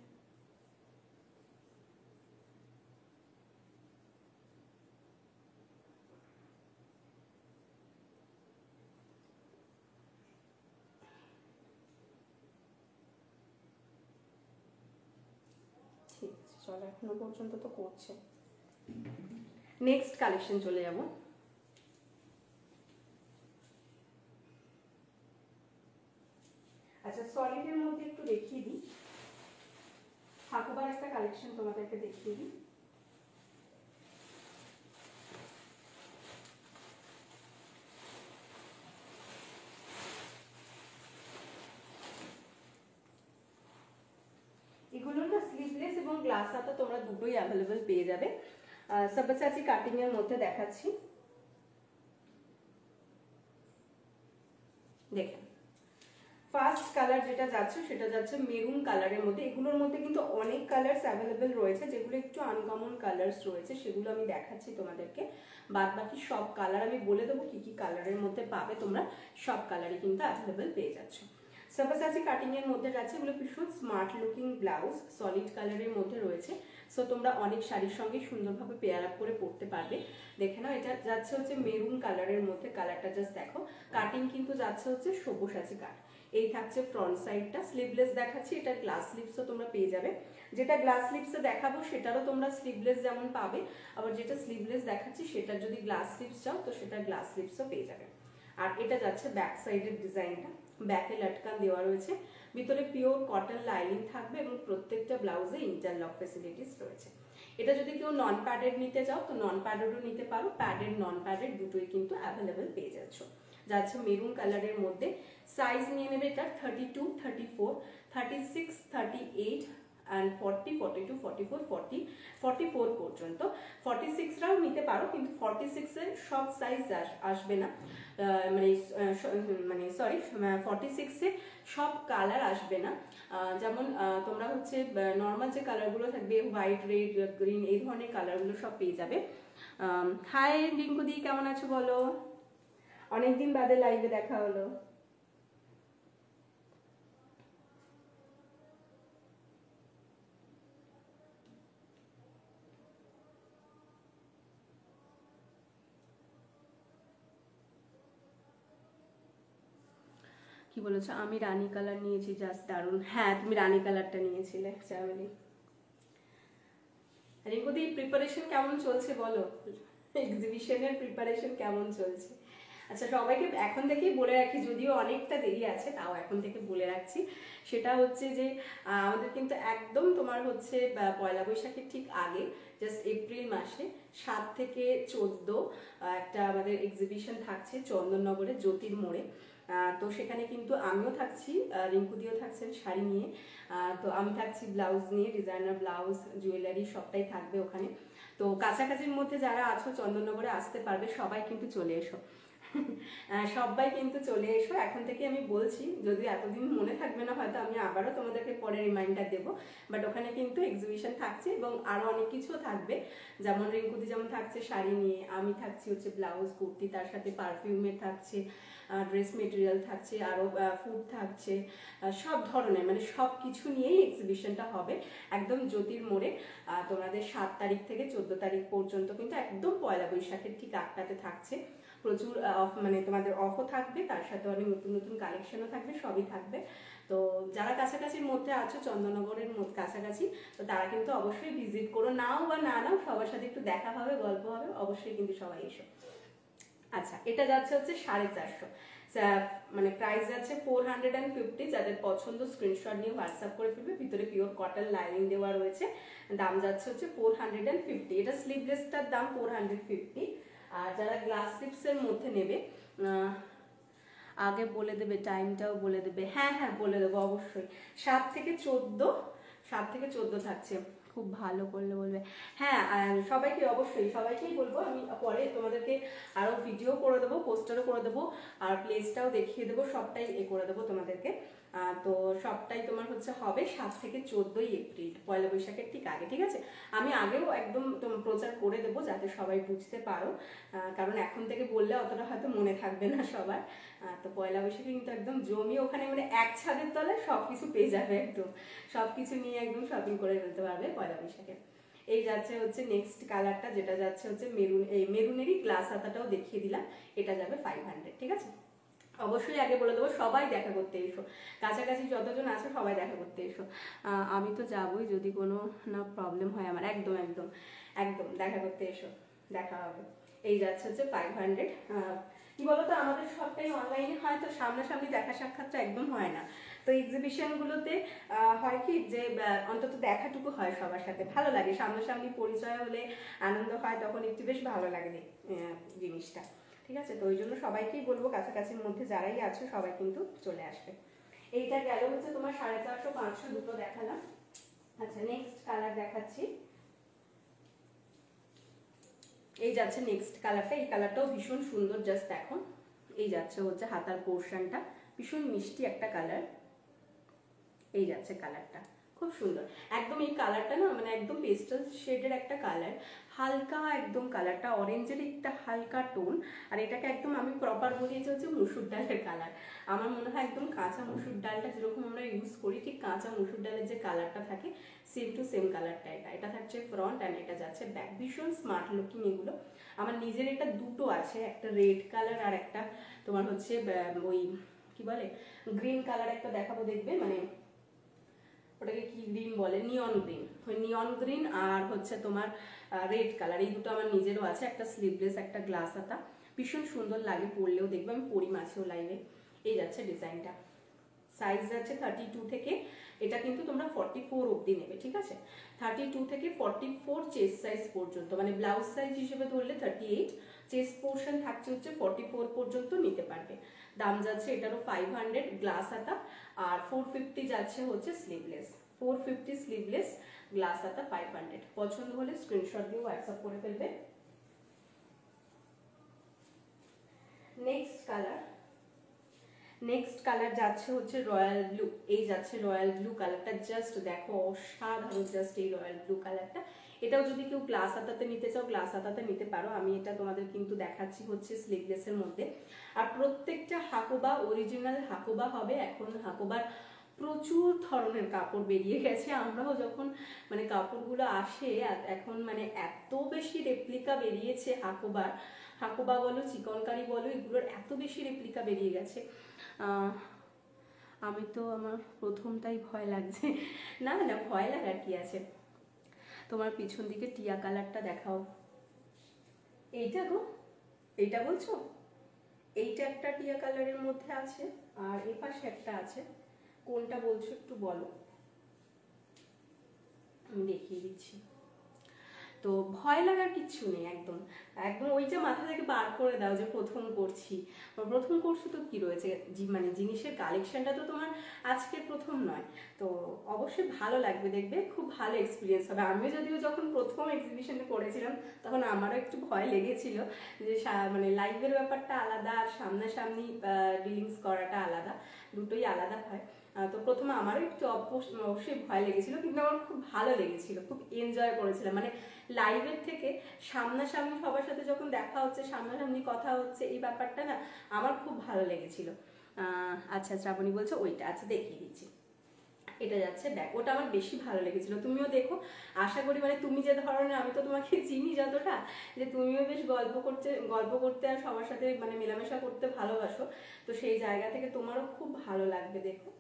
[SPEAKER 1] ঠিক আছে, চলো এখনো পর্যন্ত তো করছে। নেক্সট কালেকশন চলে যাব। আচ্ছা, সলিডের মধ্যে একটু দেখিয়ে দিই, হাকুবার একটা কালেকশন তোমাদেরকে দেখিয়ে দিই। এগুলো না স্লিভলেস এবং গ্লাস হাতা তোমরা দুটোই অ্যাভেলেবেল পেয়ে যাবে। সব্যসাচী কাটিং এর মধ্যে দেখাচ্ছি, দেখেন। ফার্স্ট কালার যেটা যাচ্ছে সেটা যাচ্ছে মেরুন কালারের মধ্যে। এগুলোর মধ্যে কিন্তু অনেক কালার্স অ্যাভেলেবেল রয়েছে, যেগুলো একটু আনকমন কালার্স রয়েছে সেগুলো আমি দেখাচ্ছি তোমাদেরকে। বাদ বাকি সব কালার আমি বলে দেবো কি কি কালারের মধ্যে পাবে, তোমরা সব কালারই কিন্তু অ্যাভেলেবেল পেয়ে যাচ্ছ। সব্যসাচী কাটিং এর মধ্যে যাচ্ছে, এগুলো ভীষণ স্মার্ট লুকিং ব্লাউজ, সলিড কালারের মধ্যে রয়েছে। সো তোমরা অনেক শাড়ির সঙ্গে সুন্দরভাবে পেয়ার আপ করে পরতে পারবে। দেখে নাও, এটা যাচ্ছে হচ্ছে মেরুন কালারের মধ্যে, কালারটা জাস্ট দেখো। কাটিং কিন্তু যাচ্ছে হচ্ছে সব্যসাচী কাট। এই থাকছে ফ্রন্ট সাইডটা। স্লিভলেস দেখাচ্ছি, এটা গ্লাস স্লিভসও তোমরা পেয়ে যাবে। যেটা গ্লাস স্লিভসে দেখাবো সেটারও তোমরা স্লিভলেস যেমন পাবে, আবার যেটা স্লিভলেস দেখাচ্ছি সেটার যদি গ্লাস স্লিভস চাও তো সেটা গ্লাস স্লিভসও পেয়ে যাবে। আর এটা যাচ্ছে ব্যাক সাইডের ডিজাইনটা, ব্যাকে লটকান দেওয়া রয়েছে, ভিতরে পিওর কটন লাইনিং থাকবে এবং প্রত্যেকটা ব্লাউজে ইন্টারলক ফ্যাসিলিটিস রয়েছে। এটা যদি কেউ নন প্যাডেড নিতে চাও তো নন প্যাডেডও নিতে পারো, প্যাডেড নন প্যাডেড দুটোই কিন্তু অ্যাভেলেবেল পেয়ে যাচ্ছ। যাচ্ছে মেরুন কালারের মধ্যে। সাইজ নিয়ে নেবে এটা 32, 34, 36, 38 অ্যান্ড 40, 42, 44, 40, 44 পর্যন্ত। 46রাও নিতে পারো, কিন্তু 46 এর সব সাইজ আসবে না, মানে সরি 46 এ সব কালার আসবে না। যেমন তোমরা হচ্ছে নর্মাল যে কালারগুলো থাকবে হোয়াইট, রেড, গ্রিন, এই ধরনের কালারগুলো সব পেয়ে যাবে। হাই রিঙ্কুদি, কেমন আছো বলো? অনেকদিন বাদে লাইভে দেখা হলো। কি বলেছো? আমি রানী কালার নিয়েছি, জাস্ট দারুণ। হ্যাঁ, তুমি রানী কালারটা নিয়েছিলে চামেলি। রিঙ্কুদি, প্রিপারেশন কেমন চলছে বলো? এক্সিবিশনের প্রিপারেশন কেমন চলছে? আচ্ছা, সবাইকে এখন থেকেই বলে রাখি, যদিও অনেকটা দেরি আছে তাও এখন থেকে বলে রাখছি। সেটা হচ্ছে যে আমাদের কিন্তু একদম তোমার হচ্ছে পয়লা বৈশাখের ঠিক আগে, জাস্ট এপ্রিল মাসে 7 থেকে 14 একটা আমাদের এক্সিবিশন থাকছে চন্দননগরের জ্যোতির মোড়ে। তো সেখানে কিন্তু আমিও থাকছি, রিঙ্কুদিও থাকছেন শাড়ি নিয়ে, তো আমি থাকছি ব্লাউজ নিয়ে, ডিজাইনার ব্লাউজ, জুয়েলারি সবটাই থাকবে ওখানে। তো কাছাকাছির মধ্যে যারা আছো চন্দননগরে আসতে পারবে সবাই কিন্তু চলে এসো। সবাই কিন্তু চলে এসো, এখন থেকে আমি বলছি, যদি এতদিন মনে থাকবে না হয়তো আমি আবারও তোমাদেরকে পরে রিমাইন্ডার দেবো। বাট ওখানে কিন্তু এক্সিবিশন থাকছে এবং আরও অনেক কিছুও থাকবে, যেমন রিঙ্কুদি যেমন থাকছে শাড়ি নিয়ে, আমি থাকছি হচ্ছে ব্লাউজ, কুর্তি, তার সাথে পারফিউমের থাকছে, ড্রেস মেটেরিয়াল থাকছে, আরও ফুড থাকছে, সব ধরনের মানে সব কিছু নিয়েই এক্সিবিশনটা হবে একদম জ্যোতির মোড়ে। তোমাদের 7 তারিখ থেকে 14 তারিখ পর্যন্ত কিন্তু একদম পয়লা বৈশাখের ঠিক আটটাতে থাকছে। প্রচুর অফ, মানে তোমাদের অফও থাকবে, তার সাথে অনেক নতুন নতুন কালেকশনও থাকবে, সবই থাকবে। তো যারা কাছাকাছির মধ্যে আছো চন্দননগরের কাছাকাছি, তো তারা কিন্তু অবশ্যই ভিজিট করো, নাও বা না নাও, সবার সাথে একটু দেখা হবে, গল্প হবে, অবশ্যই কিন্তু সবাই এসো। আচ্ছা, এটা যাচ্ছে হচ্ছে 450। মানে প্রাইস যাচ্ছে 450। যাদের পছন্দ স্ক্রিনশট নিয়ে হোয়াটসঅ্যাপ করে ফেলবে। ভিতরে পিওর কটন লাইনিং দেওয়া রয়েছে। দাম যাচ্ছে হচ্ছে 450। এটা স্লিভলেসটার দাম 450। আর যারা গ্লাস স্লিভসের মধ্যে নেবে, আগে বলে দেবে, টাইমটাও বলে দেবে। হ্যাঁ হ্যাঁ বলে দেবো অবশ্যই। 7 থেকে 14 থাকছে। খুব ভালো করলে বলবে। হ্যাঁ সবাইকে, অবশ্যই সবাইকেই বলবো। আমি পরে তোমাদেরকে আরো ভিডিও করে দেবো, পোস্টারও করে দেবো, আর প্লেসটাও দেখিয়ে দেবো, সবটাই করে দেবো তোমাদেরকে। তো সবটাই তোমার হচ্ছে হবে 7 থেকে 14 এপ্রিল, পয়লা বৈশাখের ঠিক আগে, ঠিক আছে। আমি আগেও একদম প্রচার করে দেবো যাতে সবাই বুঝতে পারো, কারণ এখন থেকে বললে অতটা হয়তো মনে থাকবে না সবার। তো পয়লা বৈশাখে কিন্তু একদম জমি ওখানে, মানে এক ছাদের তলায় সবকিছু পেয়ে যাবে, একদম সবকিছু নিয়ে একদম শপিং করে ফেলতে পারবে পয়লা বৈশাখে। এই যাচ্ছে হচ্ছে নেক্সট কালারটা, যেটা যাচ্ছে হচ্ছে মেরুন। এই মেরুনেরই গ্লাস হাতাটাও দেখিয়ে দিলাম। এটা যাবে 500, ঠিক আছে। অবশ্যই আগে বলে দেবো, সবাই দেখা করতে এসো, কাছাকাছি যতজন আছে সবাই দেখা করতে এসো। আমি তো যাবোই, যদি কোনো না প্রবলেম হয় আমার। একদম একদম একদম দেখা করতে এসো, দেখা হবে। এই যাচ্ছে হচ্ছে 500। কি বলতো, আমাদের সবটাই অনলাইনে হয়, তো সামনাসামনি দেখা সাক্ষাৎটা একদম হয় না। তো এক্সিবিশনগুলোতে হয় কি যে অন্তত দেখাটুকু হয় সবার সাথে, ভালো লাগে। সামনাসামনি পরিচয় হলে আনন্দ হয়, তখন একটু বেশ ভালো লাগে জিনিসটা, ঠিক আছে। তো ওই জন্য সবাইকেই বলবো, কাছাকাছির মধ্যে যারাই আছে সবাই কিন্তু চলে আসবে। এইটা গেল হচ্ছে তোমার 450, 500 দুটো দেখালাম। আচ্ছা নেক্সট কালার দেখাচ্ছি। এই যাচ্ছে নেক্সট কালারটা। এই কালারটাও ভীষণ সুন্দর, জাস্ট দেখো। এই যাচ্ছে হচ্ছে হাতার পোর্শনটা, ভীষণ মিষ্টি একটা কালার। এই যাচ্ছে কালারটা, খুব সুন্দর একদম। এই কালারটা না মানে একদম পেস্টাল শেডের একটা কালার, হালকা একদম কালারটা অরেঞ্জের একটা হালকা টোন। আর এটাকে একদম আমি প্রপার বলিয়েছি হচ্ছে মুসুর ডালের কালার। আমার মনে হয় একদম কাঁচা মুসুর ডালটা যেরকম আমরা ইউজ করি, ঠিক কাঁচা মুসুর ডালের যে কালারটা থাকে সেম টু সেম কালারটা এটা। এটা থাকছে ফ্রন্ট অ্যান্ড এটা যাচ্ছে ব্যাক। ভীষণ স্মার্ট লুকিং এগুলো। আমার নিজের এটা দুটো আছে, একটা রেড কালার আর একটা তোমার হচ্ছে ওই কি বলে গ্রিন কালার একটা দেখাবো, দেখবে মানে ওটাকে কি গ্রিন বলে, নিয়ন গ্রিন। ওই নিয়ন গ্রিন আর হচ্ছে তোমার রেড কালার, এই দুটো আমার নিজেরও আছে। একটা স্লিভলেস, একটা গ্লাস হাতা, ভীষণ সুন্দর লাগে পরলেও, দেখবে আমি পরি মাছেও লাইনে। এই যাচ্ছে ডিজাইনটা। সাইজ যাচ্ছে 32 থেকে, এটা কিন্তু তোমরা 44 অবধি নেবে, ঠিক আছে। 32 থেকে 44 চেস্ট সাইজ পর্যন্ত, মানে ব্লাউজ সাইজ হিসেবে ধরলে 38, চেস্ট পোর্শন থাকছে হচ্ছে 44 পর্যন্ত নিতে পারবে। দাম যাচ্ছে এটারও 500 গ্লাস হাতা, আর 450 যাচ্ছে হচ্ছে স্লিভলেস। 450 স্লিভলেস, গ্লাস হাতা 500। পছন্দ হলে স্ক্রিনশট দিয়ে হোয়াটসঅ্যাপ করে ফেলবে। নেক্সট কালার যাচ্ছে হচ্ছে রয়্যাল ব্লু। এই যাচ্ছে রয়্যাল ব্লু কালারটা, জাস্ট দেখো অসাধারণ, জাস্ট এই রয়্যাল ব্লু কালারটা। এটাও যদি কেউ গ্লাস হাতাতে নিতে চাও, গ্লাস হাতাতে নিতে পারো। আমি এটা তোমাদের কিন্তু দেখাচ্ছি হচ্ছে স্লিভলেসের মধ্যে। আর প্রত্যেকটা হাকোবা অরিজিনাল হাকোবা হবে। এখন হাকোবার প্রচুর ধরনের কাপড় বেরিয়ে গেছে। আমরাও যখন মানে কাপড়গুলো আসে এখন, মানে এত বেশি রেপ্লিকা বেরিয়েছে হাকোবার, হাকোবা বলো চিকনকারি বলো, এগুলোর এত বেশি রেপ্লিকা বেরিয়ে গেছে। আমি তো আমার প্রথমটাই ভয় লাগছে। না না ভয় লাগার কি আছে। তোমার পিছন দিকে টিয়া কালারটা দেখাও। এইটা গো, এইটা বলছো? এইটা একটা টিয়া কালারের মধ্যে আছে, আর এ পাশে একটা আছে। কোনটা বলছো একটু বলো, আমি দেখিয়ে দিচ্ছি। তো ভয় লাগার কিচ্ছু নেই, একদম একদম ওইটা মাথা থেকে বার করে দাও যে প্রথম করছি। প্রথম করছো তো কি রয়েছে, মানে জিনিসের কালেকশনটা তো তোমার আজকে প্রথম নয়। তো অবশ্যই ভালো লাগবে, দেখবে খুব ভালো এক্সপিরিয়েন্স হবে। আমিও যদিও যখন প্রথম এক্সিবিশনে করেছিলাম তখন আমারও একটু ভয় লেগেছিল, যে মানে লাইভের ব্যাপারটা আলাদা আর সামনাসামনি ডিলিংস করাটা আলাদা, দুটোই আলাদা হয়। তো প্রথমে আমারও একটু অবশ্যই ভয় লেগেছিল, কিন্তু আমার খুব ভালো লেগেছিল, খুব এনজয় করেছিলাম। মানে লাইভের থেকে সামনাসামনি সবার সাথে যখন দেখা হচ্ছে, সামনাসামনি কথা হচ্ছে, এই ব্যাপারটা না আমার খুব ভালো লেগেছিল। আচ্ছা শ্রাবণী বলছো ওইটা, আচ্ছা দেখিয়ে দিচ্ছি। এটা যাচ্ছে ব্যাক, ওটা আমার বেশি ভালো লেগেছিল। তুমিও দেখো, আশা করি মানে তুমি যে ধরনের, আমি তো তোমাকে চিনি যতটা, যে তুমিও বেশ গল্প করতে আর সবার সাথে মানে মেলামেশা করতে ভালোবাসো, তো সেই জায়গা থেকে তোমারও খুব ভালো লাগবে। দেখো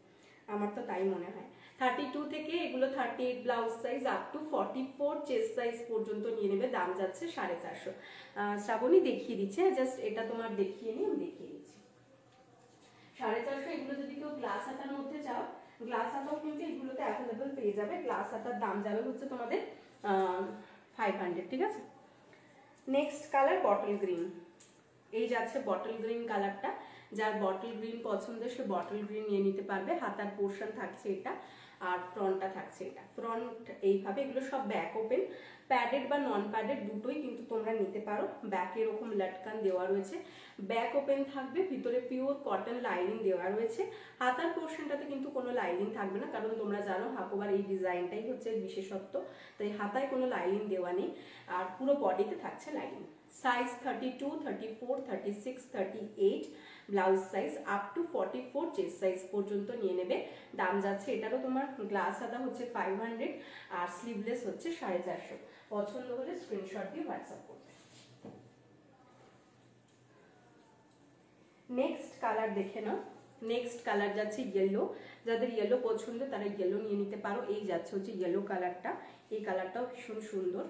[SPEAKER 1] আমার তো তাই মনে হয়। 32 থেকে এগুলো 38 blouse size up two 44 chest size পর্যন্ত নিয়ে নেবে। দাম যাচ্ছে 450। শ্রাবণী দেখিয়ে দিচ্ছে, জাস্ট এটা তোমার দেখিয়ে নিই, আমি দেখিয়ে দিচ্ছি। 450 এগুলো যদি কেউ গ্লাস হাতার মধ্যে চাও, গ্লাস হাতাও কিন্তু এগুলোতে অ্যাভেলেবল পেয়ে যাবে। গ্লাস হাতার দাম যাবে হচ্ছে তোমাদের 500, ঠিক আছে। নেক্সট কালার বটল গ্রিন, এই যাচ্ছে বটল গ্রিন কালারটা। যার বটল গ্রিন পছন্দ সে বটল গ্রিন নিয়ে নিতে পারবে। হাতার পোর্শন থাকছে এটা, আর ফ্রন্টটা থাকছে এটা। ফ্রন্ট এইভাবে, এগুলো সব ব্যাক ওপেন, প্যাডেড বা নন প্যাডেড দুটোই কিন্তু তোমরা নিতে পারো। ব্যাকে এরকম লটকান দেওয়া রয়েছে, ব্যাক ওপেন থাকবে, ভিতরে পিওর কটন লাইনিং দেওয়া রয়েছে। হাতার পোর্শনটাতে কিন্তু কোনো লাইনিং থাকবে না, কারণ তোমরা জানো হাকোবার এই ডিজাইনটাই হচ্ছে বিশেষত্ব, তাই হাতায় কোনো লাইনিং দেওয়া নেই। আর পুরো বডিতে থাকছে lining. Size 32, 34, 36, 38, blouse size up two 44 chest size পর্যন্ত নিয়ে নেবে। দাম যাচ্ছে এটারও তোমার গ্লাস হাতা হচ্ছে 500 আর স্লিভলেস হচ্ছে 450। পছন্দ হলে স্ক্রিনশট দিয়ে হোয়াটসঅ্যাপ করবে। নেক্সট কালার দেখে নাও। নেক্সট কালার যাচ্ছে ইয়েলো। যাদের ইয়েলো পছন্দ তারা ইয়েলো নিয়ে নিতে পারো। এই যাচ্ছে হচ্ছে ইয়েলো কালারটা, এই কালারটাও ভীষণ সুন্দর।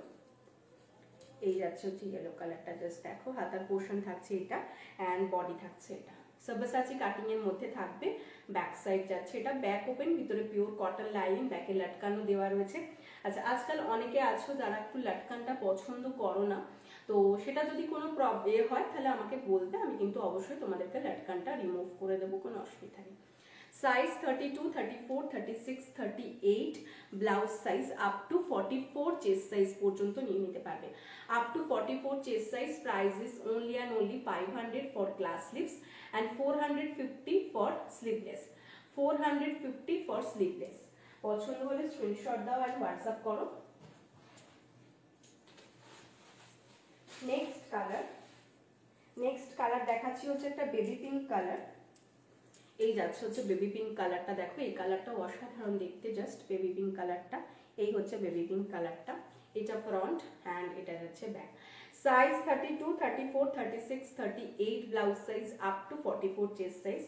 [SPEAKER 1] এই যাচ্ছে হচ্ছে ইয়েলো কালারটা, জাস্ট দেখো হাতার পোর্শন থাকছে এটা অ্যান্ড বডি থাকছে এটা। সব্যাসাচি কাটিং এর মধ্যে থাকবে। ব্যাক সাইড যাচ্ছে এটা ব্যাক ওপেন, ভিতরে পিওর কটন লাইনিং, ব্যাকে লটকানো দেওয়া রয়েছে। আচ্ছা, আজকাল অনেকে আছো যারা একটু লটকানটা পছন্দ করো না, তো সেটা যদি কোনো প্রবলেম হয় তাহলে আমাকে বলবে, আমি কিন্তু অবশ্যই তোমাদেরকে লটকানটা রিমুভ করে দেবো, কোনো অসুবিধা নেই। Size 32, 34, 36, 38, blouse size up two 44 chest size পর্যন্ত নিয়ে নিতে পারবে। Up to 44 chest size, price is only and only 500 for glass sleeves and 450 for sleeveless, 450 for sleeveless। পছন্দ হলে স্ক্রিনশট দাও আর হোয়াটসঅ্যাপ করো। নেক্সট কালার দেখাচ্ছি হচ্ছে একটা বেবি পিঙ্ক কালার। এই যাচ্ছে হচ্ছে বেবি পিঙ্ক কালারটা, দেখো এই কালারটা অসাধারণ দেখতে, জাস্ট বেবি পিঙ্ক কালারটা। এই হচ্ছে বেবি পিঙ্ক কালারটা, এটা ফ্রন্ট অ্যান্ড এটা যাচ্ছে back. Size 32, 34, 36, 38, blouse size up two 44 chest size.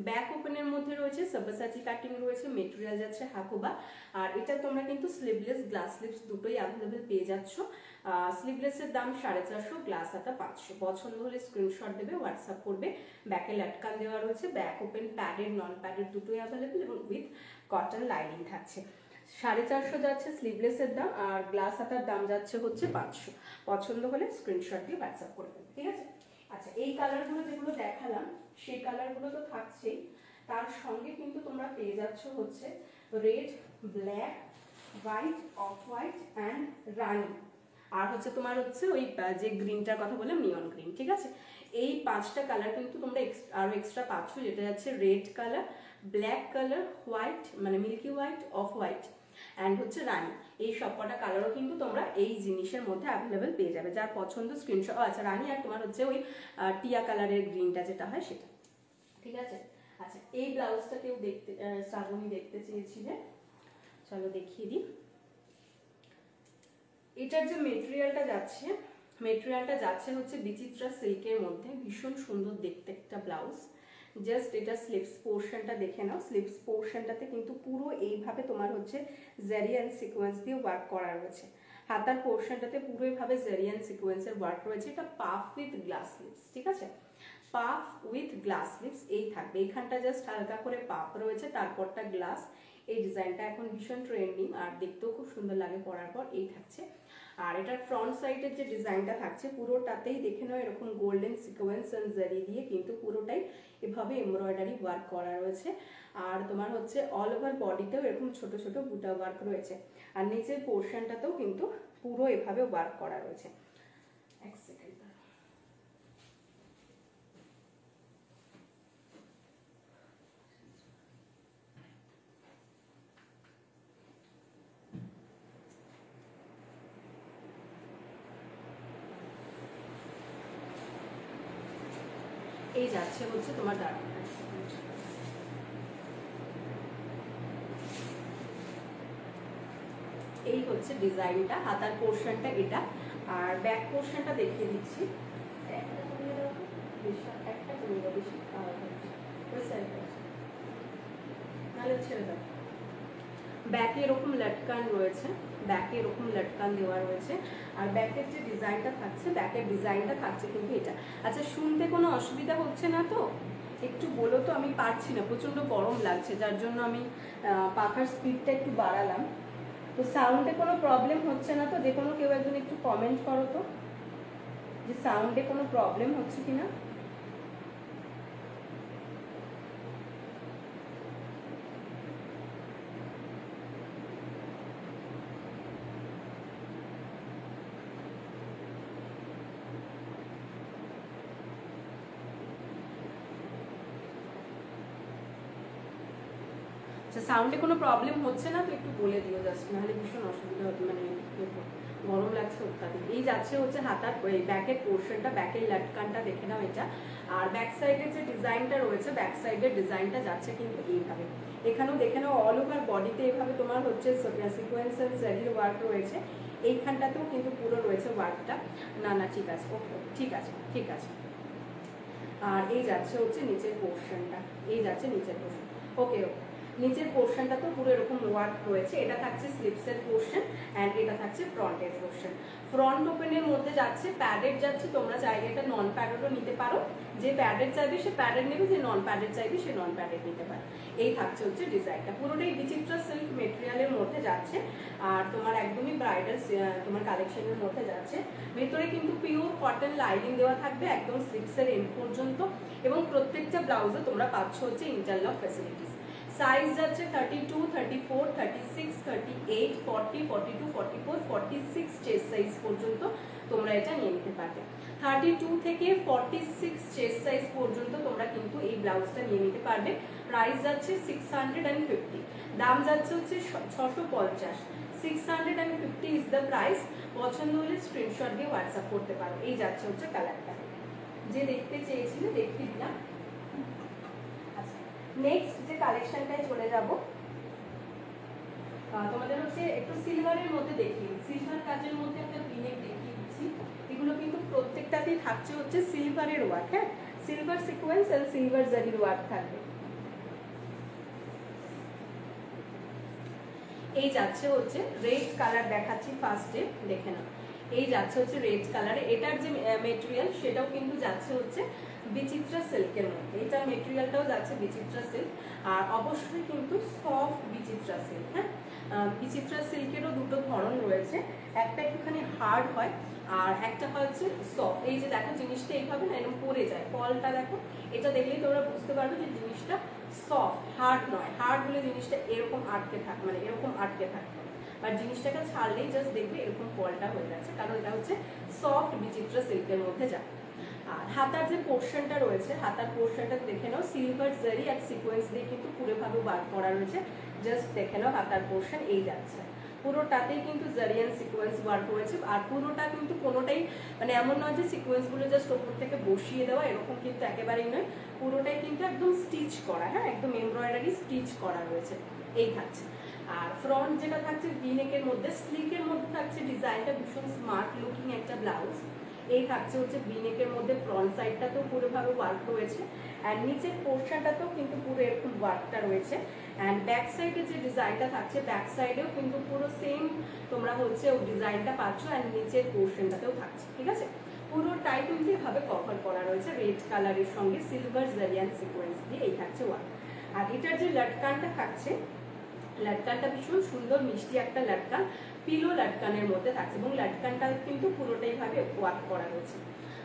[SPEAKER 1] Back ওপেনের মধ্যে রয়েছে সব্যাসাচি কাটিং রয়েছে, মেটেরিয়াল যাচ্ছে হাকোবা। আর এটা তোমরা কিন্তু স্লিভলেস গ্লাস স্লিভস দুটোই অ্যাভেলেবেল পেয়ে যাচ্ছ। স্লিভলেসের দাম 450, গ্লাস হাতা 500। পছন্দ হলে স্ক্রিনশট দেবে, হোয়াটসঅ্যাপ করবে। ব্যাকে লটকান দেওয়া রয়েছে, back open, padded non padded দুটোই অ্যাভেলেবেল এবং উইথ কটন লাইনিং থাকছে। 450 যাচ্ছে স্লিভলেসের দাম, আর গ্লাস হাতার দাম যাচ্ছে হচ্ছে 500। পছন্দ হলে স্ক্রিনশট দিয়ে হোয়াটসঅ্যাপ করে দেবে, ঠিক আছে। আচ্ছা, এই কালারগুলো যেগুলো দেখালাম সেই কালারগুলো তো থাকছেই, তার সঙ্গে কিন্তু তোমরা পেয়ে যাচ্ছ হচ্ছে red, black, white, off white and rani, আর হচ্ছে তোমার হচ্ছে ওই যে গ্রিনটার কথা বললাম নিয়ন গ্রিন, ঠিক আছে। এই 5টা কালার কিন্তু তোমরা আরো এক্সট্রা পাচ্ছ, যেটা যাচ্ছে red colour, black colour, white মানে milky white, off white and হচ্ছে রানি। এই সবকটা কালারও কিন্তু তোমরা এই জিনিসের মধ্যে অ্যাভেলেবেল পেয়ে যাবে। যার পছন্দ স্ক্রিনশট। আচ্ছা, রানি আর তোমার হচ্ছে ওই টিয়া কালারের গ্রিনটা যেটা হয় সেটা, ঠিক আছে। আচ্ছা, এই ব্লাউজটা কেউ দেখতে শ্রাবণী দেখতে চেয়েছিলে, চলো দেখিয়ে দিই। এটার যে মেটেরিয়ালটা যাচ্ছে হচ্ছে বিচিত্রা সিল্কের মধ্যে, ভীষণ সুন্দর দেখতে একটা ব্লাউজ। জাস্ট এটা স্লিভস পোর্শনটা দেখে নাও। স্লিভস পোর্শনটাতে কিন্তু পুরো এইভাবে তোমার হচ্ছে জারি অ্যান্ড সিকোয়েন্স দিয়ে ওয়ার্ক করা রয়েছে। হাতার পোর্শনটাতে পুরো এইভাবে জারি অ্যান্ড সিকোয়েন্সের ওয়ার্ক রয়েছে। এটা পাফ উইথ গ্লাস স্লিভস, ঠিক আছে। পাফ উইথ গ্লাস স্লিভস এই থাকবে। এইখানটা জাস্ট হালকা করে পাফ রয়েছে, তারপরটা গ্লাস। এই ডিজাইনটা এখন ভীষণ ট্রেন্ডিং আর দেখতেও খুব সুন্দর লাগে পরার পর। এই থাকছে। আর এটার ফ্রন্ট সাইডের যে ডিজাইনটা থাকছে পুরোটাতেই দেখে নাও এরকম গোল্ডেন সিকোয়েন্স এন্ড জারি দিয়ে কিন্তু পুরোটাই এভাবে এমব্রয়ডারি ওয়ার্ক করা রয়েছে। আর তোমার হচ্ছে অল ওভার বডিতেও এরকম ছোট ছোট বুটা ওয়ার্ক রয়েছে। আর নিচের পোর্শনটাতেও কিন্তু পুরো এভাবে ওয়ার্ক করা রয়েছে। এক সেকেন্ড, এই যাচ্ছে হচ্ছে তোমার ডার্ক, এই হচ্ছে ডিজাইনটা। হাতার পোর্শনটা এটা, আর ব্যাক পোর্শনটা দেখিয়ে দিচ্ছি। একটা কমিয়ে দাও, বেশি নাহলে ছেড়ে দাও। ব্যাকে এরকম লটকান রয়েছে, ব্যাকে এরকম লটকান দেওয়া রয়েছে। আর ব্যাকের যে ডিজাইনটা থাকছে, ব্যাকের ডিজাইনটা থাকছে কিন্তু এটা। আচ্ছা, শুনতে কোনো অসুবিধা হচ্ছে না তো? একটু বলো তো, আমি পারছি না, প্রচণ্ড গরম লাগছে, যার জন্য আমি পাখার স্পিডটা একটু বাড়ালাম। তো সাউন্ডে কোনো প্রবলেম হচ্ছে না তো? যে কোনো কেউ একজন একটু কমেন্ট করো তো যে সাউন্ডে কোনো প্রবলেম হচ্ছে কিনা। সাউন্ডে কোনো প্রবলেম হচ্ছে না তো একটু বলে দিও জাস্ট, নাহলে ভীষণ অসুবিধা হবে, মানে গরম লাগছে অত্যাধিক। এই যাচ্ছে হচ্ছে হাতার ব্যাকের পোর্শনটা, ব্যাকের লাটকানটা দেখে নাও এটা। আর ব্যাক সাইডের যে ডিজাইনটা রয়েছে, ব্যাক সাইডের ডিজাইনটা যাচ্ছে কিন্তু এইভাবে। এখানেও দেখে নাও অল ওভার বডিতে এইভাবে তোমার হচ্ছে সিকোয়েন্স এন্ড জারির ওয়ার্ক রয়েছে। এইখানটাতেও কিন্তু পুরো রয়েছে ওয়ার্কটা। না না ঠিক আছে, ওকে ঠিক আছে ঠিক আছে। আর এই যাচ্ছে হচ্ছে নিচের পোর্শনটা, এই যাচ্ছে নিচের পোর্শন। ওকে ওকে, নিচের পোর্শনটা তো পুরো এরকম ওয়ার্ক রয়েছে। এটা থাকছে স্লিপসের পোর্শন অ্যান্ড এটা থাকছে ফ্রন্টের পোর্শন। ফ্রন্ট ওপেনের মধ্যে যাচ্ছে প্যাডেড যাচ্ছে, তোমরা চাইলে এটা নন প্যাডেডও নিতে পারো। যে প্যাডেড চাইবে সে প্যাডেড নেবে, যে নন প্যাডেড চাইবে সে নন প্যাডেড নিতে পারে। এই থাকছে হচ্ছে ডিজাইনটা, পুরোটাই বিচিত্রা সিল্ক মেটেরিয়ালের মধ্যে যাচ্ছে। আর তোমার একদমই ব্রাইডাল তোমার কালেকশনের মধ্যে যাচ্ছে। ভেতরে কিন্তু পিওর কটন লাইনিং দেওয়া থাকবে একদম স্লিপসের এন্ড পর্যন্ত, এবং প্রত্যেকটা ব্লাউজে তোমরা পাচ্ছ হচ্ছে ইন্টারলক ফ্যাসিলিটিস। সাইজ যাচ্ছে 32, 34, 36, 38, 40, 42, 44, 46 চেস্ট সাইজ পর্যন্ত তোমরা এটা নিয়ে নিতে পারবে। 32 থেকে 46 চেস্ট সাইজ পর্যন্ত তোমরা কিন্তু এই ব্লাউজটা নিয়ে নিতে পারবে। প্রাইস যাচ্ছে 650, দাম যাচ্ছে হচ্ছে 650। 650 ইজ দ্য প্রাইস। পছন্দ হলে স্ক্রিনশট দিয়ে হোয়াটসঅ্যাপ করতে পারো। এই যাচ্ছে হচ্ছে কালারটা, যে দেখতে চেয়েছিলে দেখতে দিলাম। নেক্সট যে কালেকশনটায় চলে যাব, তোমাদের হচ্ছে একটু সিলভারের মধ্যে দেখিয়ে, সিলভার কাজের মধ্যে একটা ভিনেক দেখিয়ে দিচ্ছি। এগুলো কিন্তু প্রত্যেকটাতেই থাকছে হচ্ছে সিলভারের ওয়ার্ক, হ্যাঁ, সিলভার সিকোয়েন্স আর সিলভার জারির ওয়ার্ক থাকবে। এই যাচ্ছে হচ্ছে রেড কালার দেখাচ্ছি ফার্স্টে, দেখে নাও। এই যাচ্ছে হচ্ছে রেড কালারে, এটার যে মেটেরিয়াল সেটাও কিন্তু যাচ্ছে হচ্ছে বিচিত্রা সিল্কের মধ্যে। এটার মেটেরিয়ালটাও যাচ্ছে বিচিত্রা সিল্ক, আর অবশ্যই কিন্তু সফট বিচিত্রা সিল্ক। হ্যাঁ, বিচিত্রা সিল্কেরও দুটো ধরন রয়েছে, একটা একটুখানি হার্ড হয় আর একটা হচ্ছে সফট। এই যে দেখো জিনিসটা এইভাবে না এরকম পড়ে যায়, ফলটা দেখো, এটা দেখলেই তোমরা বুঝতে পারবে যে জিনিসটা সফট, হার্ড নয়। হার্ড হলে জিনিসটা এরকম আটকে থাকে, মানে এরকম আটকে থাকবে, আর জিনিসটাকে ছাড়লেই জাস্ট দেখবে এরকম ফলটা হয়ে যাচ্ছে, কারণ এটা হচ্ছে সফট বিচিত্রা সিল্কের মধ্যে যায়। আর হাতার যে পোর্শনটা রয়েছে, হাতার পোর্শনটা দেখে নাও, সিলভার জারি আর সিকোয়েন্স দিয়ে কিন্তু পুরোভাবে ওয়ার্ক করা রয়েছে। জাস্ট দেখে নাও হাতার পোর্শন এই যাচ্ছে, পুরোটাতেই কিন্তু জারি অ্যান্ড সিকোয়েন্স ওয়ার্ক রয়েছে। আর পুরোটা কিন্তু কোনোটাই মানে এমন নয় যে সিকোয়েন্সগুলো জাস্ট ওপর থেকে বসিয়ে দেওয়া, এরকম কিন্তু একেবারেই নয়, পুরোটাই কিন্তু একদম স্টিচ করা, হ্যাঁ, একদম এমব্রয়ডারি স্টিচ করা রয়েছে। এই থাকছে। আর ফ্রন্ট যেটা থাকছে ভি নেকের মধ্যে, স্লিকের মধ্যে থাকছে ডিজাইনটা ভীষণ স্মার্ট লুকিং একটা ব্লাউজ। এই থাকছে হচ্ছে ভি নেকের মধ্যে, ফ্রন্ট সাইডটাতেও পুরোভাবে ওয়ার্ক রয়েছে, আর নিচের পোর্শনটাতেও কিন্তু পুরো এরকম ওয়ার্কটা রয়েছে। অ্যান্ড ব্যাক সাইডে যে ডিজাইনটা থাকছে, ব্যাক সাইডেও কিন্তু পুরো সেম তোমরা হচ্ছে ওই ডিজাইনটা পাচ্ছ, অ্যান্ড নিচের পোর্শনটাতেও থাকছে। ঠিক আছে, পুরোটাই কিন্তু এভাবে কভার করা রয়েছে রেড কালারের সঙ্গে সিলভার জারি অ্যান্ড সিকোয়েন্স দিয়ে। এই থাকছে ওয়ার্ক। আর এটার যে লটকানটা থাকছে, লটকানটা ভীষণ সুন্দর মিষ্টি একটা লটকান, পিলো লটকানের মধ্যে থাকছে, এবং লটকানটা কিন্তু পুরোটাই ভাবে ওয়ার্ক করা রয়েছে।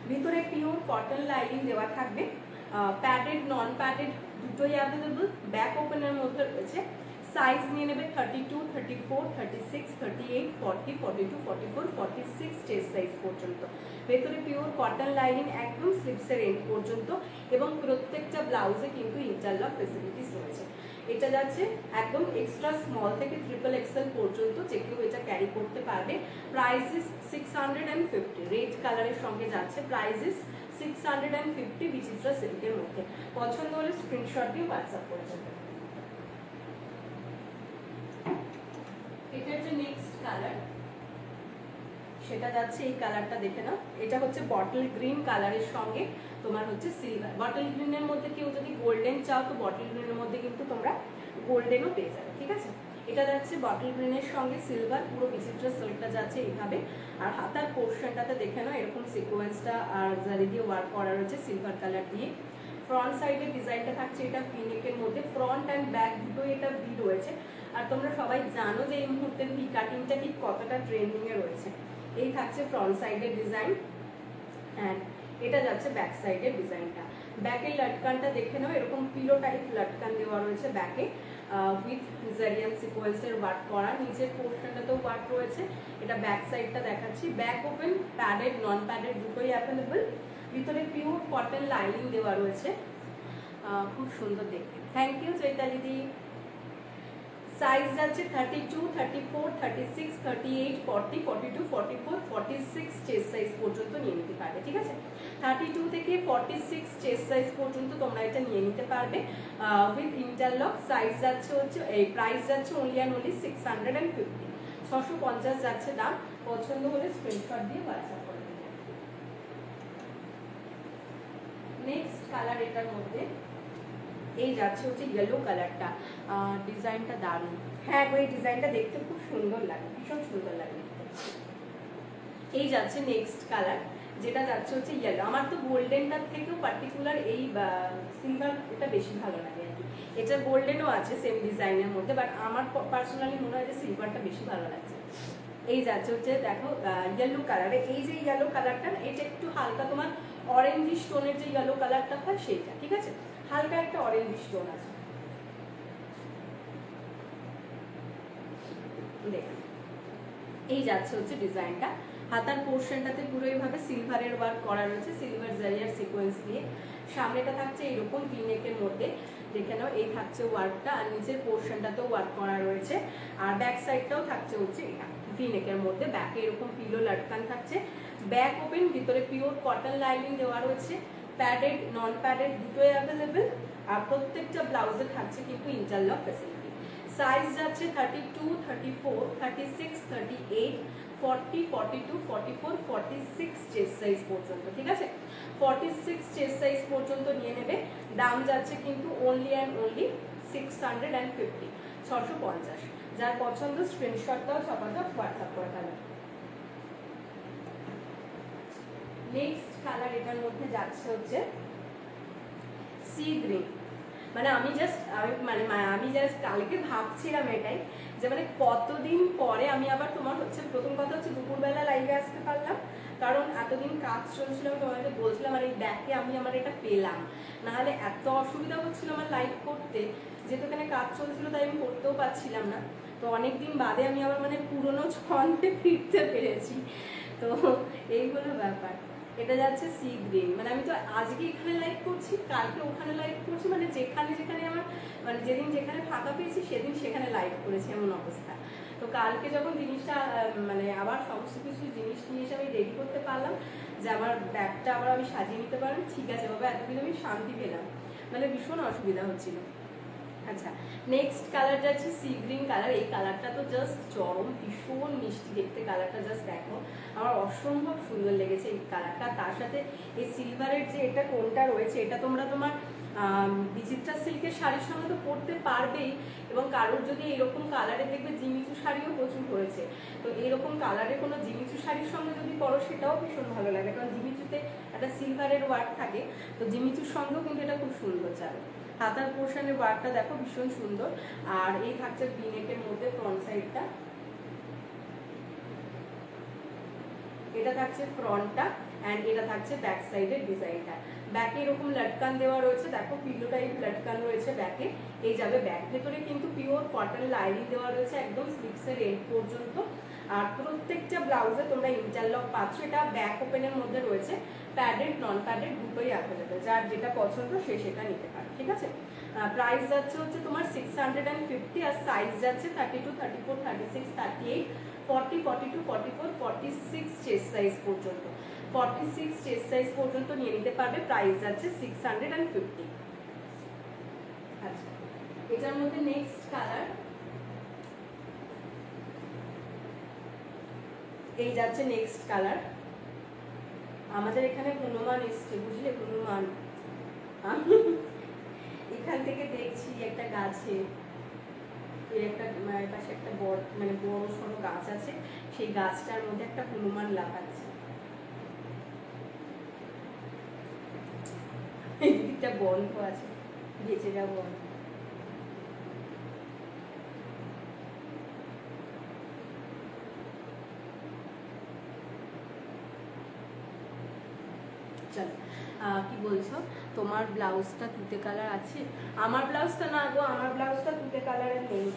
[SPEAKER 1] ভিতরে পিওর কটন লাইনিং দেওয়া থাকবে, প্যাডেড নন প্যাডেড দুটোই অ্যাভেলেবল। ব্যাক ওপেনের মধ্যে রয়েছে। সাইজ নিয়ে নেবে 32, 34, 36, 38, 40, 42, 44, 46 চেস্ট সাইজ পর্যন্ত। ভেতরে পিওর কটন লাইনিং একদম স্লিপসের এন্ড পর্যন্ত, এবং প্রত্যেকটা ব্লাউজে কিন্তু ইন্টারলক ফেসিলিটিস রয়েছে। এটা যাচ্ছে একদম এক্সট্রা স্মল থেকে ট্রিপল এক্সেল পর্যন্ত, যে কেউ এটা ক্যারি করতে পারবে। প্রাইস ইস 650, রেড কালারের সঙ্গে যাচ্ছে। প্রাইস ইস 650 বিচিত্রা সিল্কের মধ্যে। পছন্দ হলে স্ক্রিনশট দিয়ে হোয়াটসঅ্যাপ করে দেবে। এটার যে নেক্সট কালার সেটা যাচ্ছে এই কালারটা দেখে নাও। এটা হচ্ছে বটল গ্রিন কালারের সঙ্গে তোমার হচ্ছে সিলভার। বটল গ্রিনের মধ্যে কেউ যদি গোল্ডেন চাও তো বটল গ্রিনের মধ্যে কিন্তু তোমরা গোল্ডেনও পেয়ে যাবে। ঠিক আছে, এটা যাচ্ছে বটল গ্রিনের সঙ্গে সিলভার, পুরো বিচিত্রা সিল্কটা যাচ্ছে এইভাবে। আর হাতার পোর্শনটাতে দেখে নাও এরকম সিকোয়েন্সটা আর জারি দিয়ে ওয়ার্ক করা রয়েছে সিলভার কালার দিয়ে। ফ্রন্ট সাইডের ডিজাইনটা থাকছে এটা ভি নেকের মধ্যে, ফ্রন্ট অ্যান্ড ব্যাক দুটোই এটা ভি রয়েছে। আর তোমরা সবাই জানো যে এই মুহূর্তে ভি কাটিংটা ঠিক কতটা ট্রেন্ডিং এ রয়েছে। এই থাকছে ফ্রন্ট সাইডের ডিজাইন অ্যান্ড এটা যাচ্ছে ব্যাক সাইডের ডিজাইনটা। ব্যাকের লটকানটা দেখে নাও, এরকম পিলো টাইপ লটকান দেওয়া রয়েছে ব্যাকে উইথ জারিয়ান সিকোয়েন্সের ওয়ার্ক করা, নিচের পোর্শনটাতেও ওয়ার্ক রয়েছে। এটা ব্যাক সাইডটা দেখাচ্ছি, back open, padded non padded দুটোই অ্যাভেলেবল। ভিতরে পিওর কটন লাইনিং দেওয়া রয়েছে, খুব সুন্দর দেখতে। থ্যাংক ইউ চৈতালি দি। সাইজ যাচ্ছে 32, 34, 36, 38, 40, 42, 44, 46 চেস্ট সাইজ পর্যন্ত নিয়ে নিতে পারবে, ঠিক আছে। 32 থেকে 46 চেস্ট সাইজ পর্যন্ত তোমরা এটা নিয়ে নিতে পারবে উইথ ইন্টারলক। সাইজ যাচ্ছে এই প্রাইস যাচ্ছে অনলি অ্যান্ড অনলি 650, 650 যাচ্ছে দাম। পছন্দ হলে স্ক্রিনশট দিয়ে হোয়াটসঅ্যাপ করে দেবে। নেক্সট কালার এটার মধ্যে এই যাচ্ছে ইয়েলো কালারটা, ডিজাইনটা দারুণ। হ্যাঁ এই ডিজাইনটা দেখতে খুব সুন্দর লাগে, ভীষণ সুন্দর লাগে। এই যাচ্ছে নেক্সট কালার, যেটা যাচ্ছে ইয়েলো। আমার তো গোল্ডেনটার থেকেও পার্টিকুলার এই সিলভার এটা বেশি ভালো লাগে আর কি। এটা গোল্ডেনও আছে সেম ডিজাইনের মধ্যে, বাট আমার পার্সোনালি মনে হয় যে সিলভারটা বেশি ভালো লাগছে। এই যাচ্ছে দেখো ইয়েলো কালারে, এই যে ইয়েলো কালারটা এটা একটু হালকা তোমার অরেঞ্জ স্টোনের যে ইয়েলো কালারটা হয় সেইটা, ঠিক আছে, হালকা একটা অরেঞ্জ স্টোন আছে। দেখুন এই যাচ্ছে ডিজাইনটা, হাতার পোর্শনটাতে পুরো এইভাবে সিলভারের ওয়ার্ক করা রয়েছে, সিলভার জারিয়ার সিকোয়েন্স দিয়ে। সামনেটা থাকছে এরকম ভি নেকের মধ্যে, দেখে নাও। এই থাকছে ওয়ার্কটা, আর নিচের পোর্শনটাতেও ওয়ার্ক করা রয়েছে। আর ব্যাক সাইডটাও থাকছে এটা ভি নেকের মধ্যে, ব্যাকে এরকম পিলো লটকান থাকছে। ব্যাক ওপেন, ভিতরে পিওর কটন লাইনিং দেওয়া রয়েছে, প্যাডেড নন প্যাডেড দুটোই অ্যাভেলেবেল। আর প্রত্যেকটা ব্লাউজে থাকছে কিন্তু ইন্টারলক ফ্যাসিলিটি। সাইজ যাচ্ছে 32, 34, 36, 38, 40, 42, 44, 46 চেস্ট সাইজ পর্যন্ত, ঠিক আছে। 46 চেস্ট সাইজ পর্যন্ত নিয়ে নেবে। দাম যাচ্ছে কিন্তু অনলি অ্যান্ড অনলি 650, 650। যার পছন্দ স্ক্রিনশটটাও ছপাটা হোয়াটসঅ্যাপ করে ফেলো। নেক্সট কালার এটার মধ্যে যাচ্ছে সি গ্রিন। মানে আমি জাস্ট কালকে ভাবছিলাম এটাই যে মানে কতদিন পরে আমি আবার তোমার প্রথম কথা দুপুরবেলা লাইভে আসতে পারলাম, কারণ এতদিন কাজ চলছিল। আমি তোমাকে বলছিলাম আর এই ব্যাকে আমি আমার এটা পেলাম, নাহলে এত অসুবিধা হচ্ছিল আমার লাইভ করতে, যেহেতু এখানে কাজ চলছিল তাই আমি করতেও পারছিলাম না। তো অনেকদিন বাদে আমি আবার মানে পুরোনো ছন্দে ফিরতে পেরেছি। তো এই হলো ব্যাপার। এটা যাচ্ছে সি গ্রিন, মানে আমি তো আজকে এখানে লাইভ করছি, কালকে ওখানে লাইভ করছি, মানে যেখানে যেখানে আমার মানে যেদিন যেখানে ফাঁকা পেয়েছি সেদিন সেখানে লাইভ করেছি, এমন অবস্থা। তো কালকে যখন জিনিসটা মানে আবার সমস্ত কিছু জিনিস নিয়ে এসে আমি রেডি করতে পারলাম, যে আমার ব্যাগটা আবার আমি সাজিয়ে নিতে পারলাম, ঠিক আছে বাবা, এতদিন আমি শান্তি পেলাম, মানে ভীষণ অসুবিধা হচ্ছিল। আচ্ছা নেক্সট কালার যাচ্ছে সি গ্রিন কালার। এই কালারটা তো জাস্ট চরম, ভীষণ মিষ্টি দেখতে কালারটা, জাস্ট দেখো আমার অসম্ভব সুন্দর লেগেছে এই কালারটা। তার সাথে এই সিলভারের যে এটা কোনটা রয়েছে, এটা তোমরা তোমার বিচিত্রা সিল্কের শাড়ির সঙ্গে তো পরতে পারবেই, এবং কারোর যদি এরকম কালারে দেখবে জিমিচু শাড়িও প্রচুর হয়েছে, তো এরকম কালারে কোনো জিমিচু শাড়ির সঙ্গে যদি পরো সেটাও ভীষণ ভালো লাগে, কারণ জিমিচুতে একটা সিলভারের ওয়ার্ক থাকে, তো জিমিচুর সঙ্গেও কিন্তু এটা খুব সুন্দর যাবে। হাতার পোর্শনের ওয়ার্কটা দেখো ভীষণ সুন্দর। আর এই থাকছে ভিনেকের মধ্যে ফ্রন্ট সাইডটা, এটা থাকছে ফ্রন্টটা, অ্যান্ড এটা থাকছে ব্যাক সাইডের ডিজাইনটা। ব্যাকে এরকম লটকান দেওয়া রয়েছে, দেখো পিলো টাইপ লটকান রয়েছে ব্যাকে। এই যাবে ব্যাক, ভেতরে কিন্তু পিওর কটন লাইনিং দেওয়া রয়েছে একদম স্লিভসের এন্ড পর্যন্ত। আর প্রত্যেকটা ব্লাউজে তোমরা ইন্টারলক পাচ্ছ। এটা ব্যাক ওপেনের মধ্যে রয়েছে, প্যাডেড নন প্যাডেড দুটোই অ্যাভেলেবেল, যার যেটা পছন্দ সে সেটা নিতে পারে, ঠিক আছে। প্রাইস যাচ্ছে তোমার 650, আর সাইজ যাচ্ছে 32, 34, 36, 38, 40, 42, 44, 46 চেস্ট সাইজ পর্যন্ত। 46 চেস্ট সাইজ পর্যন্ত নিয়ে নিতে পারবে। প্রাইস যাচ্ছে 650। আচ্ছা এটার মধ্যে নেক্সট কালার এই যাচ্ছে নেক্সট কালার। আমাদের এখানে হনুমান এসছে, বুঝলে, হনুমান। আমি এখান থেকে দেখছি একটা গাছে, একটা পাশে একটা বড় মানে বড় সড়ো গাছ আছে, সেই গাছটার মধ্যে একটা হনুমান লাফাচ্ছে। এটা বন্ধ আছে, বেচেটা বন্ধ। চলো কি বলছো, তোমার ব্লাউজটা তুতে কালার আছে? আমার ব্লাউজটা না গো, আমার ব্লাউজটা তুতে কালারের নেই।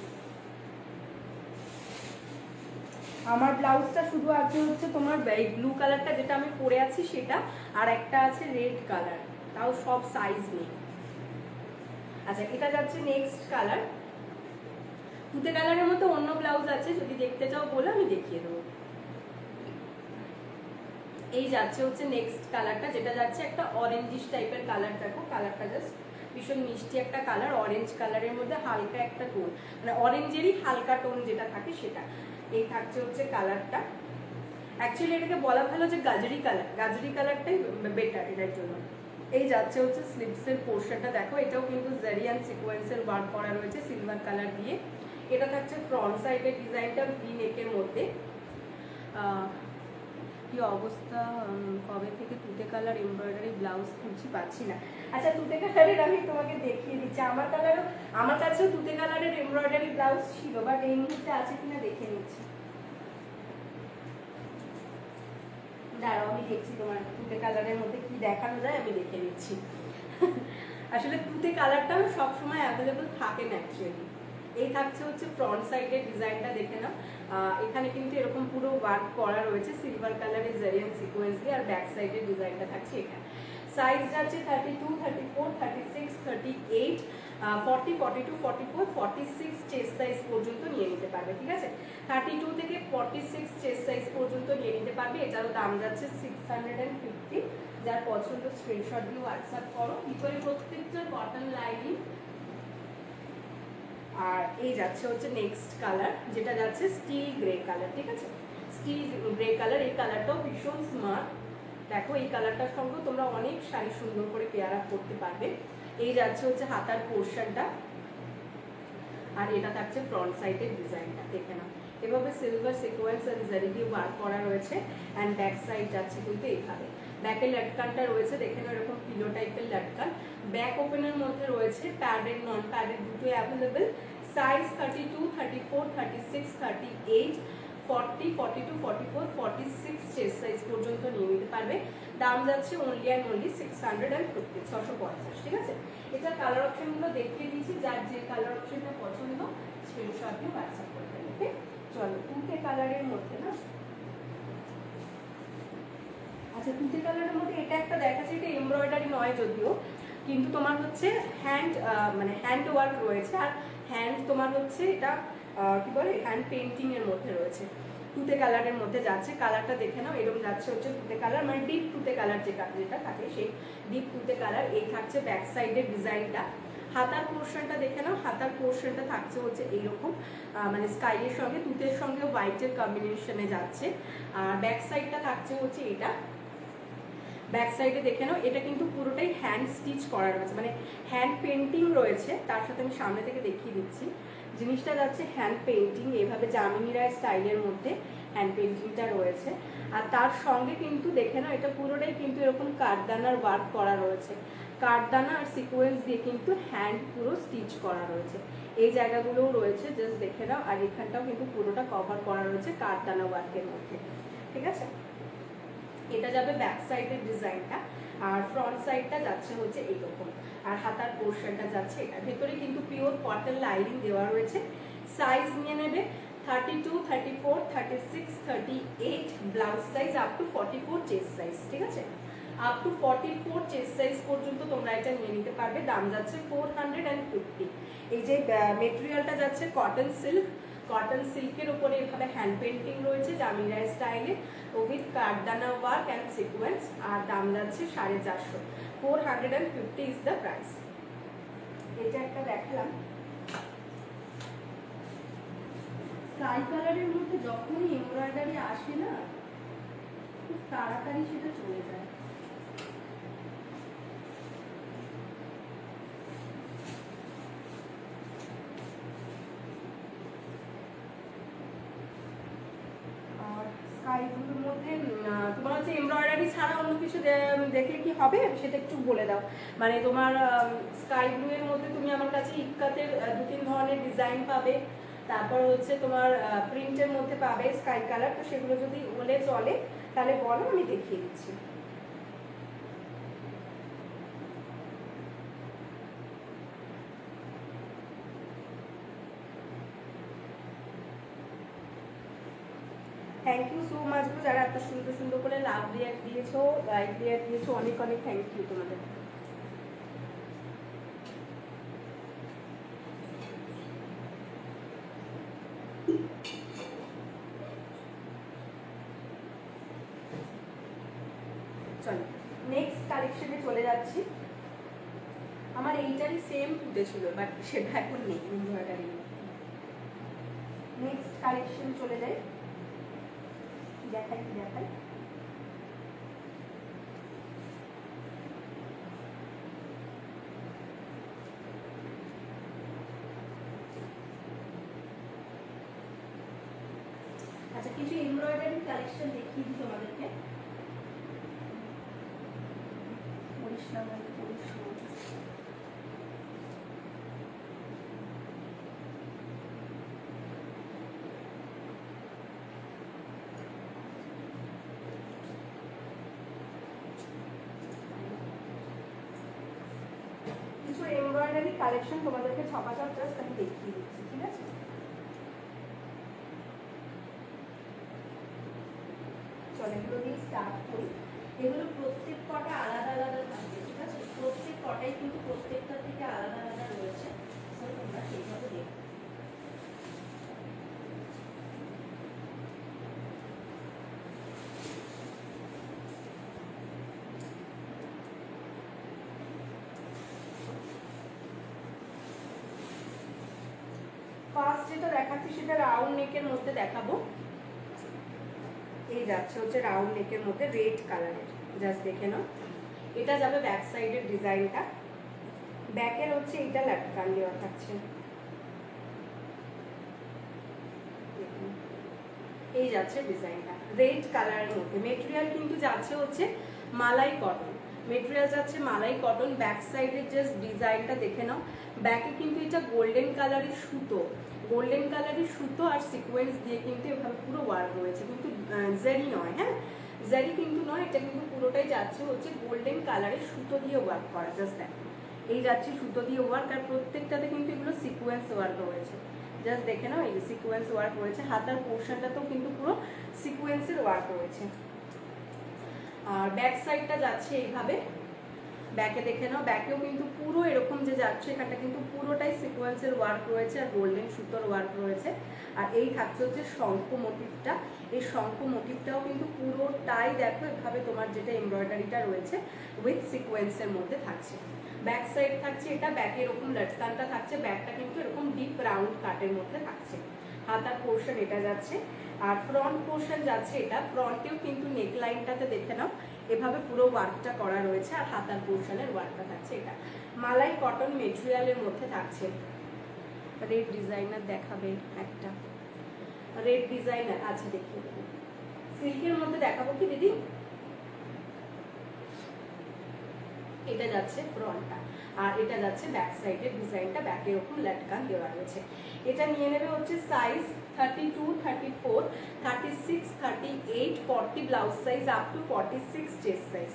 [SPEAKER 1] আমার ব্লাউজটা শুধু আছে হচ্ছে তোমার এই ব্লু কালারটা যেটা আমি পরে আছি সেটা, আর একটা আছে রেড কালার, তাও সব সাইজ নেই। আচ্ছা এটা যাচ্ছে নেক্সট কালার, তুতে কালারের মতো অন্য ব্লাউজ আছে, যদি দেখতে চাও বলে আমি দেখিয়ে দেবো। এই যাচ্ছে হচ্ছে নেক্সট কালারটা, যেটা যাচ্ছে একটা অরেঞ্জিশ টাইপের কালার। দেখো কালারটা জাস্ট ভীষণ মিষ্টি একটা কালার, অরেঞ্জ কালারের মধ্যে হালকা একটা টোন, মানে অরেঞ্জেরই হালকা টোন যেটা থাকে সেটা। এই থাকছে হচ্ছে কালারটা। অ্যাকচুয়ালি এটাকে বলা ভালো যে গাজরি কালার, গাজরি কালারটাই বেটার এটার জন্য। এই যাচ্ছে হচ্ছে স্লিভসের পোর্শনটা, দেখো এটাও কিন্তু জারি অ্যান্ড সিকোয়েন্সের ওয়ার্ক করা রয়েছে সিলভার কালার দিয়ে। এটা থাকছে ফ্রন্ট সাইডের ডিজাইনটা ভি নেকের মধ্যে। কি অবস্থা, কবে থেকে তুতে কালার এমব্রয়ডারি ব্লাউজ খুঁজছি, পাচ্ছি না। আচ্ছা তুতে কালারের আমি তোমাকে দেখিয়ে দিচ্ছি, আমার কাছেও তুতে কালারের এমব্রয়ডারি ব্লাউজ ছিল, বাট এই মুহূর্তে আছে কিনা দেখে নিচ্ছি। দাঁড়াও আমি দেখছি তোমার তুতে কালারের মধ্যে কি দেখানো যায়, আমি দেখে নিচ্ছি। আসলে তুতে কালারটা সবসময় অ্যাভেলেবল থাকে না অ্যাকচুয়ালি। এই থাকছে হচ্ছে ফ্রন্ট সাইডের ডিজাইনটা, দেখে নাও। এখানে কিন্তু এরকম পুরো ওয়ার্ক করা রয়েছে সিলভার কালারের জারি অ্যান্ড সিকোয়েন্স দিয়ে, আর ব্যাক সাইডের ডিজাইনটা থাকছে এখানে। সাইজ যাচ্ছে 32, 34, 36, 38, 40, 42, 44, 46 চেস্ট সাইজ পর্যন্ত নিয়ে নিতে পারবে, ঠিক আছে? 32 থেকে 46 চেস্ট সাইজ পর্যন্ত নিয়ে নিতে পারবে। এটারও দাম যাচ্ছে 650। যার পছন্দ স্ক্রিনশট দিয়ে হোয়াটসঅ্যাপ করো। ভিতরে প্রত্যেকটা কটন লাইনিং। আর এই যাচ্ছে হচ্ছে নেক্সট কালার, যেটা যাচ্ছে স্টিল গ্রে কালার, ঠিক আছে? স্টিল গ্রে কালার, এই কালারটাও ভীষণ স্মার্ট। দেখো এই কালারটার সঙ্গে তোমরা অনেক শাড়ি সুন্দর করে পেয়ার আপ করতে পারবে। এই যাচ্ছে হচ্ছে হাতার পোর্শনটা, আর এটা থাকছে ফ্রন্ট সাইডের ডিজাইনটা, দেখে নাও। এভাবে সিলভার সিকোয়েন্স এন্ড জারি দিয়ে ওয়ার্ক করা রয়েছে, অ্যান্ড ব্যাক সাইড যাচ্ছে কিন্তু এইভাবে। ব্যাকের লাটকানটা রয়েছে, দেখে নাও এরকম পিলো টাইপের লাটকান। ব্যাক ওপেনের মধ্যে রয়েছে প্যাডেড নন প্যাডেড দুটোই অ্যাভেলেবেল। সাইজ 32, 34, 36, 38, 40, 42, 44, 46 চেস্ট সাইজ পর্যন্ত নিয়ে নিতে পারবে। দাম যাচ্ছে অনলি অ্যান্ড অনলি 650, 650, ঠিক আছে? এটা কালার অপশনগুলো দেখিয়ে দিয়েছি, যার যে কালার অপশনটা পছন্দ স্ক্রিনশট দিয়ে হোয়াটসঅ্যাপ করে দেবেন। ওকে চলো, তুতে কালারের মধ্যে না, আচ্ছা তুতে কালারের মধ্যে এটা একটা দেখাচ্ছে, এটা এমব্রয়ডারি নয় যদিও, কিন্তু তোমার হচ্ছে হ্যান্ড মানে হ্যান্ড ওয়ার্ক রয়েছে, আর হ্যান্ড তোমার হচ্ছে এটা কি বলে হ্যান্ড পেন্টিং এর মধ্যে রয়েছে। তুতে কালারের মধ্যে যাচ্ছে, কালারটা দেখে নাও, এরকম যাচ্ছে হচ্ছে তুতে কালার, মানে ডিপ তুতে কালার যেটা থাকে সেই ডিপ তুতে কালার। এই থাকছে ব্যাক সাইডের ডিজাইনটা। হাতার পোর্শনটা দেখে নাও, হাতার পোর্শনটা থাকছে হচ্ছে এইরকম, মানে স্কাইয়ের সঙ্গে তুতের সঙ্গে হোয়াইটের কম্বিনেশনে যাচ্ছে। আর ব্যাক সাইডটা থাকছে হচ্ছে এটা। ব্যাক সাইডে দেখে নাও, এটা কিন্তু পুরোটাই হ্যান্ড স্টিচ করা রয়েছে, মানে হ্যান্ড পেন্টিং রয়েছে। তার সাথে আমি সামনে থেকে দেখিয়ে দিচ্ছি, জিনিসটা যাচ্ছে হ্যান্ড পেন্টিং, এভাবে জামিনী রায় স্টাইলের মধ্যে হ্যান্ড পেন্টিংটা রয়েছে। আর তার সঙ্গে কিন্তু দেখে নাও এটা পুরোটাই কিন্তু এরকম কাঠদানার ওয়ার্ক করা রয়েছে, কাঠদানা আর সিকোয়েন্স দিয়ে কিন্তু হ্যান্ড পুরো স্টিচ করা রয়েছে। এই জায়গাগুলোও রয়েছে, জাস্ট দেখে নাও। আর এখানটাও কিন্তু পুরোটা কভার করা রয়েছে কাঠদানা ওয়ার্কের মধ্যে, ঠিক আছে? এটা যাবে ব্যাক সাইডের ডিজাইনটা, আর ফ্রন্ট সাইডটা যাচ্ছে হচ্ছে এইরকম, আর হাতার পোর্শনটা যাচ্ছে এটা। ভেতরে কিন্তু পিওর কটন লাইনিং দেওয়া রয়েছে। সাইজ নিয়ে নেবে 32, 34, 36, 38 blouse size, up two 44 chest size, ঠিক আছে? আপ টু 44 চেস্ট সাইজ পর্যন্ত তোমরা এটা নিয়ে নিতে পারবে। দাম যাচ্ছে 450। এই যে মেটেরিয়ালটা যাচ্ছে কটন সিল্ক, কটন সিল্কের উপরে এভাবে হ্যান্ড পেন্টিং রয়েছে জামিরা স্টাইলে, উইথ কাঠদানা ওয়ার্ক অ্যান্ড সিকোয়েন্স, আর দাম যাচ্ছে 450। 450 ইজ দ্য প্রাইস। এটা একটা দেখালাম। স্কাই কালারের মধ্যে যখনই এমব্রয়ডারি আসে না, খুব তাড়াতাড়ি সেটা চলে যায়। স্কাইগুলোর মধ্যে মধ্যে তোমার হচ্ছে এমব্রয়ডারি ছাড়া অন্য কিছু দেখলে কি হবে সেটা একটু বলে দাও। মানে তোমার স্কাই ব্লু এর মধ্যে তুমি আমার কাছে ইক্কাতের 2-3 ধরনের ডিজাইন পাবে, তারপর হচ্ছে তোমার প্রিন্টের মধ্যে পাবে স্কাই কালার। তো সেগুলো যদি বলে চলে তাহলে বলো, আমি দেখিয়ে দিচ্ছি। থ্যাংক ইউ সো মাচ গো, যারা এত সুন্দর সুন্দর করে লাভ রিয়াক্ট দিয়েছো, লাইক রিয়াক্ট দিয়েছো, অনেক অনেক থ্যাংক ইউ তোমাদের। চলো নেক্সট কালেকশনে চলে যাচ্ছি। আমার এইটারই সেম ফুটেছিল, বাট সেটা এখন নেই এমব্রয়ডারি। নেক্সট কালেকশন চলে যাই, দেখাই কি দেখাই। আচ্ছা কিছু এমব্রয়ডারি কালেকশন দেখিয়ে দিই তোমাদেরকে। কিছু এমব্রয়ডারি কালেকশন তোমাদেরকে ছপাচাপ জাস্ট আমি দেখিয়ে দিচ্ছি, ঠিক আছে? চলো এগুলো দিয়ে স্টার্ট করি। এগুলো প্রত্যেক কটা আলাদা আলাদা থাকবে, ঠিক আছে? প্রত্যেক কটাই কিন্তু প্রত্যেকটা থেকে আলাদা আলাদা রয়েছে, তো তোমরা সেইভাবে দেখো। ফার্স্ট যেটা দেখাচ্ছি সেটা রাউন্ড নেকের মধ্যে দেখাবো। এই যাচ্ছে হচ্ছে রাউন্ড নেকের মধ্যে রেড কালারের, জাস্ট দেখে নাও। এটা যাবে ব্যাক সাইডের ডিজাইনটা, ব্যাকের হচ্ছে এটা লাটকান দেওয়া থাকছে। এই যাচ্ছে ডিজাইনটা রেড কালারের মধ্যে। মেটেরিয়াল কিন্তু যাচ্ছে হচ্ছে মালাই কটন, মেটেরিয়াল যাচ্ছে মালাই কটন। ব্যাক সাইডের জাস্ট ডিজাইনটা দেখে নাও। ব্যাকে কিন্তু এটা গোল্ডেন কালারের সুতো, গোল্ডেন কালারের সুতো আর সিকোয়েন্স দিয়ে কিন্তু এভাবে পুরো ওয়ার্ক রয়েছে, কিন্তু জারি নয়, হ্যাঁ জারি কিন্তু নয়, এটা কিন্তু পুরোটাই যাচ্ছে হচ্ছে গোল্ডেন কালারের সুতো দিয়ে ওয়ার্ক করা। জাস্ট দেখো এই যাচ্ছে সুতো দিয়ে ওয়ার্ক, আর প্রত্যেকটাতে কিন্তু এগুলো সিকোয়েন্স ওয়ার্ক রয়েছে। জাস্ট দেখে নাও এই সিকোয়েন্স ওয়ার্ক রয়েছে, হাতার পোর্শনটাতেও কিন্তু পুরো সিকোয়েন্সের ওয়ার্ক রয়েছে। আর ব্যাক সাইডটা যাচ্ছে এইভাবে, ব্যাকে দেখে নাও, ব্যাকেও কিন্তু পুরো এরকম যে যাচ্ছে, এখানটা কিন্তু পুরোটাই সিকোয়েন্সের ওয়ার্ক রয়েছে আর গোল্ডেন সুতোর ওয়ার্ক রয়েছে। আর এই থাকছে হচ্ছে শঙ্খ মোটিভটা, এই শঙ্খ মোটিভটাও কিন্তু পুরোটাই দেখো এভাবে তোমার যেটা এমব্রয়ডারিটা রয়েছে উইথ সিকোয়েন্সের মধ্যে থাকছে। ব্যাক সাইড থাকছে এটা, ব্যাকে এরকম লটকানটা থাকছে, ব্যাকটা কিন্তু এরকম ডিপ রাউন্ড কাটের মধ্যে থাকছে। হাতার পোর্শন এটা যাচ্ছে, আর ফ্রন্ট পোর্শন যাচ্ছে এটা, ফ্রন্টেও কিন্তু নেক লাইনটাতে দেখে নাও এভাবে পুরো ওয়ার্কটা করা রয়েছে, আর হাতার পোর্শনের ওয়ার্কটা থাকছে এটা মালাই কটন মেটেরিয়ালের মধ্যে থাকছে। রেড ডিজাইনার দেখাবে একটা, রেড ডিজাইনার আচ্ছা দেখিয়ে দেবো। সিল্কের মধ্যে দেখাবো কি দিদি? এটা যাচ্ছে ফ্রন্টটা, আর এটা যাচ্ছে ব্যাক সাইডের ডিজাইনটা, ব্যাকে এরকম লটকান দেওয়া রয়েছে। এটা নিয়ে নেবে হচ্ছে size 32, 34, 36, 38, 40 blouse size up to 46 chest size.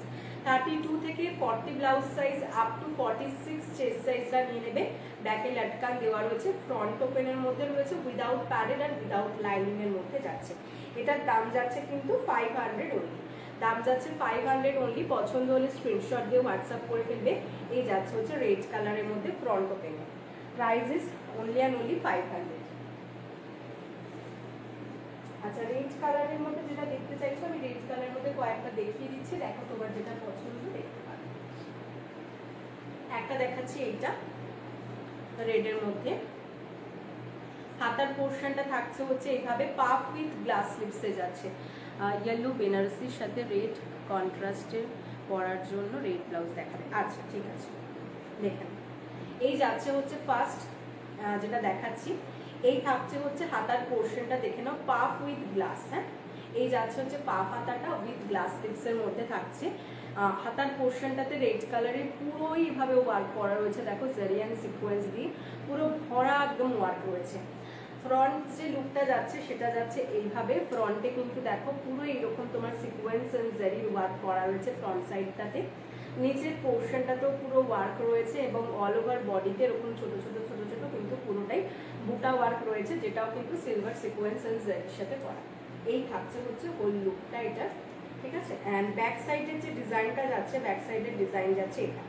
[SPEAKER 1] 32 থেকে 40 blouse size up to 46 chest সাইজটা নিয়ে নেবে। ব্যাকে লটকান দেওয়া রয়েছে, ফ্রন্ট ওপেনের মধ্যে রয়েছে, উইদাউট প্যাডেড আর উইদাউট লাইনিং এর মধ্যে যাচ্ছে। এটার দাম যাচ্ছে কিন্তু 500 অনলি, দাম যাচ্ছে 500 অনলি। পছন্দ হলে স্ক্রিনশট দিয়ে হোয়াটসঅ্যাপ করে ফেলবে। এই যাচ্ছে হচ্ছে রেড কালারের মধ্যে ফ্রন্ট ওপেনে, price is only and only 500। আচ্ছা রেড কালারের মধ্যে যেটা দেখতে চাইছো, আমি রেড কালারের মধ্যে কয়েকটা দেখিয়ে দিচ্ছি, দেখো তোমার যেটা পছন্দ দেখতে পারো। একটা দেখাচ্ছি এইটা রেডের মধ্যে, হাতার পোর্শনটা থাকছে হচ্ছে এইভাবে পাফ উইথ গ্লাস স্লিভসে যাচ্ছে। ইয়েলো বেনারসির সাথে রেড কন্ট্রাস্টের পরার জন্য রেড ব্লাউজ দেখাবে। আচ্ছা ঠিক আছে দেখেন, এই যাচ্ছে হচ্ছে ফার্স্ট যেটা দেখাচ্ছি, এই থাকছে হচ্ছে হাতার পোর্শনটা দেখে নাও পাফ উইথ গ্লাস। হ্যাঁ এই যাচ্ছে হচ্ছে পা হাতাটা উইথ গ্লাস স্লিপসের মধ্যে থাকছে। হাতার পোর্শনটাতে রেড কালারের পুরোই এভাবে ওয়ার্ক করা রয়েছে, দেখো জারিয়ান সিকোয়েন্স দিয়ে পুরো ভরা একদম ওয়ার্ক রয়েছে। ফ্রন্ট যে লুকটা যাচ্ছে সেটা যাচ্ছে এইভাবে, ফ্রন্টে কিন্তু দেখো পুরো এইরকম তোমার সিকোয়েন্স এন্ড জারি ওয়ার্ক করা রয়েছে ফ্রন্ট সাইডটাতে। নিচের পোর্শনটাতেও পুরো ওয়ার্ক রয়েছে এবং অল ওভার বডিতে এরকম ছোট ছোট ছোট ছোট কিন্তু পুরোটাই বুটা ওয়ার্ক রয়েছে, যেটাও কিন্তু সিলভার সিকোয়েন্স এন্ড জারির সাথে করা। এই থাকছে হচ্ছে হোল লুকটা এটা, ঠিক আছে। অ্যান্ড ব্যাক সাইডের যে ডিজাইনটা যাচ্ছে, ব্যাক সাইডের ডিজাইন যাচ্ছে এটা,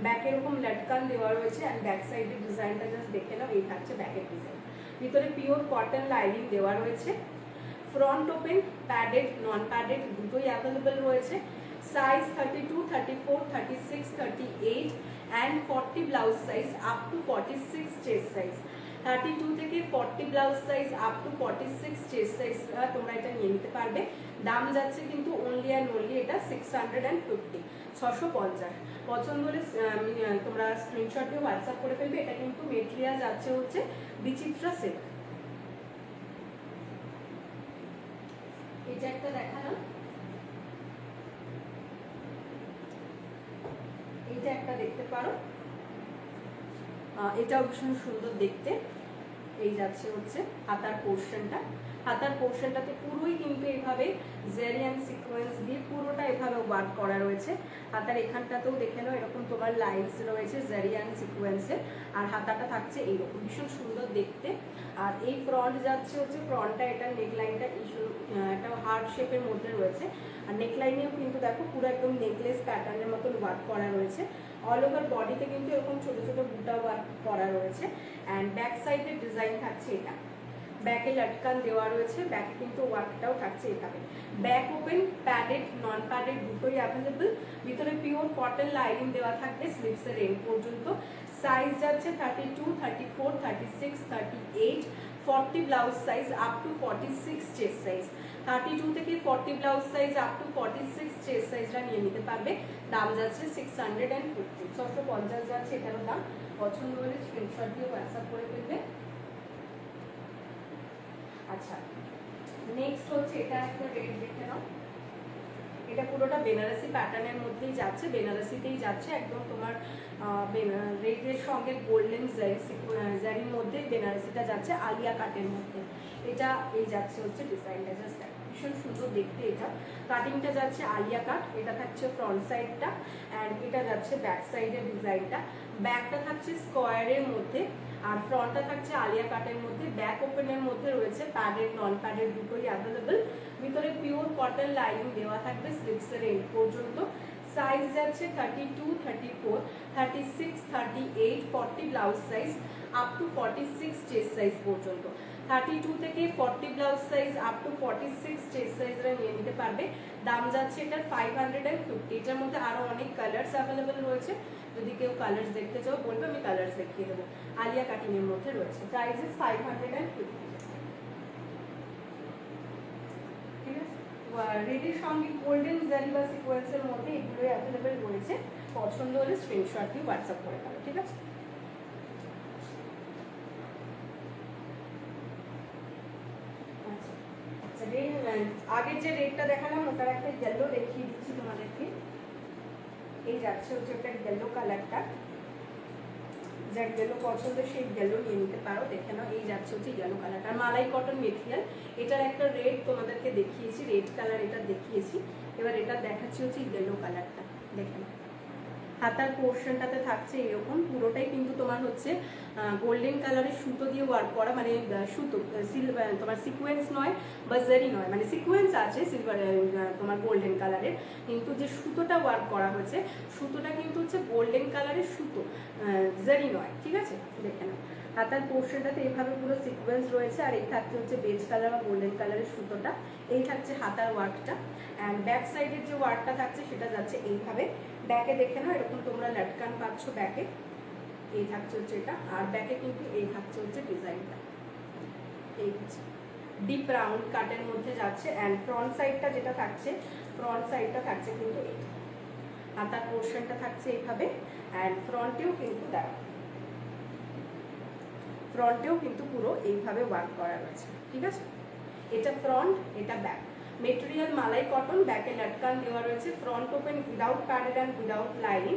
[SPEAKER 1] ব্যাক এরকম লটকান দেওয়া রয়েছে অ্যান্ড ব্যাক সাইডের ডিজাইনটা জাস্ট দেখে নাও। এই থাকছে ব্যাকের ডিজাইন, ভিতরে পিওর কটন লাইনিং দেওয়া রয়েছে। Front open, padded non padded দুটোই অ্যাভেলেবেল রয়েছে। Size 32, 34, 36, 38 and 40 blouse size up to 46 chest size. 32 থেকে 40 blouse size up to 46 chest size তোমরা এটা নিয়ে নিতে পারবে। দাম যাচ্ছে কিন্তু অনলি অ্যান্ড অনলি এটা 650, 650। পছন্দ হলে তোমরা স্ক্রিনশট দিয়ে হোয়াটসঅ্যাপ করে ফেলবে। এটা কিন্তু মেটেরিয়াল যাচ্ছে হচ্ছে বিচিত্রা সিল্ক। এই যে একটা দেখালাম, এইটা একটা দেখতে পারো, এটাও ভীষণ সুন্দর দেখতে। এই যাচ্ছে হচ্ছে হাতার পোর্শনটা, হাতার পোর্শনটাতে পুরোই কিন্তু এইভাবে জারিয়ান সিকোয়েন্স দিয়ে পুরোটা এভাবে ওয়ার্ক করা রয়েছে। হাতার এখানটাতেও দেখে নাও এরকম তোমার লাইনস রয়েছে জারিয়ান সিকোয়েন্সের, আর হাতাটা থাকছে এইরকম ভীষণ সুন্দর দেখতে। আর এই ফ্রন্ট যাচ্ছে হচ্ছে, ফ্রন্টটা এটা নেকলাইনটা একটা হার্ট শেপের মধ্যে রয়েছে, আর নেকলাইনেও কিন্তু দেখো পুরো একদম নেকলেস প্যাটার্নের মতন ওয়ার্ক করা রয়েছে। অল ওভার বডিতে কিন্তু এরকম ছোট ছোট বুটা ওয়ার্ক করা রয়েছে। অ্যান্ড ব্যাক সাইডের ডিজাইন থাকছে এটা, ব্যাকে লটকান দেওয়া রয়েছে, ব্যাকে কিন্তু ওয়ার্কটাও থাকছে এভাবে। Back open, padded non padded দুটোই অ্যাভেলেবল। ভিতরে পিওর কটন লাইনিং দেওয়া থাকবে স্লিভসের এন্ড পর্যন্ত। সাইজ যাচ্ছে 32, 34, 36, 38, 40 blouse size up to 46 chest size. 32 থেকে 40 blouse size up to 46 chest সাইজটা নিয়ে নিতে পারবে। দাম যাচ্ছে 650, 650 যাচ্ছে এটারও দাম। পছন্দ হলে স্ক্রিনশট দিয়ে হোয়াটসঅ্যাপ করে ফেলবে। আচ্ছা, নেক্সট হচ্ছে এটা একটা রেড দেখে নাও, এটা পুরোটা বেনারসি প্যাটার্নের মধ্যেই যাচ্ছে, বেনারসিতেই যাচ্ছে একদম তোমার রেডের সঙ্গে গোল্ডেন জারির মধ্যে বেনারসিটা যাচ্ছে আলিয়া কাটের মধ্যে। এটা এই যাচ্ছে হচ্ছে ডিজাইনটা, জাস্ট ভীষণ সুন্দর দেখতে। এটা কাটিংটা যাচ্ছে আলিয়া কাট, এটা থাকছে ফ্রন্ট সাইডটা অ্যান্ড এটা যাচ্ছে ব্যাক সাইডের ডিজাইনটা। ব্যাকটা থাকছে স্কোয়ারের মধ্যে আর ফ্রন্টটা থাকছে আলিয়া কাটের মধ্যে। ব্যাক ওপেনের মধ্যে রয়েছে প্যাডেড নন প্যাডেড দুটোই অ্যাভেলেবল। ভিতরে পিওর কটন লাইনিং দেওয়া থাকবে স্লিভসের এন্ড পর্যন্ত। সাইজ যাচ্ছে 32, 34, 36, 38, 40 blouse size up to 46 chest size পর্যন্ত। 32 থেকে 40 blouse size up to 46 chest সাইজরা নিয়ে নিতে পারবে। দাম যাচ্ছে এটার 550। এটার মধ্যে আরো অনেক কালার্স অ্যাভেলেবল রয়েছে, যদি কেউ কালার্স দেখতে চাও বলবে, আমি কালার্স দেখিয়ে দেবো। আলিয়া কাটিং এর মধ্যে রয়েছে, প্রাইস ইজ 550। ঠিক আছে, রেডের সঙ্গে গোল্ডেন জারি বা সিকোয়েন্সের মধ্যে এগুলোই অ্যাভেলেবেল রয়েছে। পছন্দ হলে স্ক্রিনশট দিয়ে হোয়াটসঅ্যাপ করে দেবে, ঠিক আছে। আগের যে রেডটা দেখালাম ওটার একটা ইয়েলো দেখিয়ে দিচ্ছি তোমাদেরকে। এই যাচ্ছে হচ্ছে একটা ইয়েলো কালারটা, যার ইয়েলো পছন্দ সেই ইয়েলো নিয়ে নিতে পারো। দেখে নাও, এই যাচ্ছে হচ্ছে ইয়েলো কালারটা, মালাই কটন মেটেরিয়াল। এটার একটা রেড তোমাদেরকে দেখিয়েছি, রেড কালার এটা দেখিয়েছি। এবার এটা দেখাচ্ছি হচ্ছে ইয়েলো কালারটা, দেখে নাও। হাতার পোর্শনটাতে থাকছে এরকম, পুরোটাই কিন্তু তোমার হচ্ছে গোল্ডেন কালারের সুতো দিয়ে ওয়ার্ক করা, মানে সুতো সিলভার তোমার সিকোয়েন্স নয় বা জারি নয়, মানে সিকোয়েন্স আছে সিলভার তোমার গোল্ডেন কালারের, কিন্তু যে সুতোটা ওয়ার্ক করা হয়েছে সুতোটা কিন্তু হচ্ছে গোল্ডেন কালারের সুতো, জারি নয়, ঠিক আছে। দেখে নাও, হাতার পোর্শনটাতে এইভাবে পুরো সিকোয়েন্স রয়েছে, আর এই থাকছে হচ্ছে বেজ কালার বা গোল্ডেন কালারের সুতোটা। এই থাকছে হাতার ওয়ার্কটা। অ্যান্ড ব্যাক সাইডের যে ওয়ার্কটা থাকছে সেটা যাচ্ছে এইভাবে। ব্যাকে দেখে নাও এরকম তোমরা লটকান পাচ্ছ ব্যাকে, এই থাকছে হচ্ছে এটা। আর ব্যাকে কিন্তু এই থাকছে হচ্ছে ডিজাইনটা, এই হচ্ছে ডিপ রাউন্ড কাটের মধ্যে যাচ্ছে। অ্যান্ড ফ্রন্ট সাইডটা যেটা থাকছে, ফ্রন্ট সাইডটা থাকছে কিন্তু এই হাতার পোর্শনটা থাকছে এইভাবে। অ্যান্ড ফ্রন্টেও কিন্তু দেখো, ফ্রন্টেও কিন্তু পুরো এইভাবে ওয়ার্ক করা রয়েছে, ঠিক আছে। এটা ফ্রন্ট, এটা ব্যাক। মেটেরিয়াল মালাই কটন, ব্যাকে লটকান দেওয়া রয়েছে, front open without padded and without lining.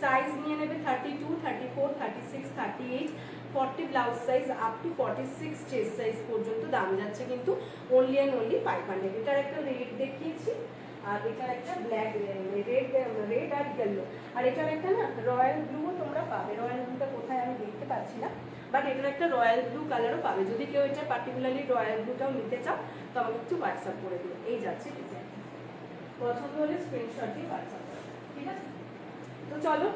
[SPEAKER 1] Size নিয়ে নেবে 32, 34, 36, 38, 40 blouse size up to 46 chest size পর্যন্ত। দাম যাচ্ছে কিন্তু অনলি অ্যান্ড অনলি 500। এটার একটা রেড দেখিয়েছি, আর এটার একটা ব্ল্যাক রেড আর ইয়েলো, আর এটার একটা না রয়্যাল ব্লুও তোমরা পাবে। রয়্যাল ব্লুটা কোথায় আমি দেখতে পাচ্ছি না, বাট এটার একটা রয়্যাল ব্লু কালারও পাবে। যদি কেউ এটা পার্টিকুলারলি রয়্যাল ব্লুটাও নিতে চাও তো আমাকে একটু হোয়াটসঅ্যাপ করে দিও। এই যাচ্ছে ডিজাইন, পছন্দ হলে স্ক্রিনশট দিয়ে হোয়াটসঅ্যাপ করো, ঠিক আছে? তো চলো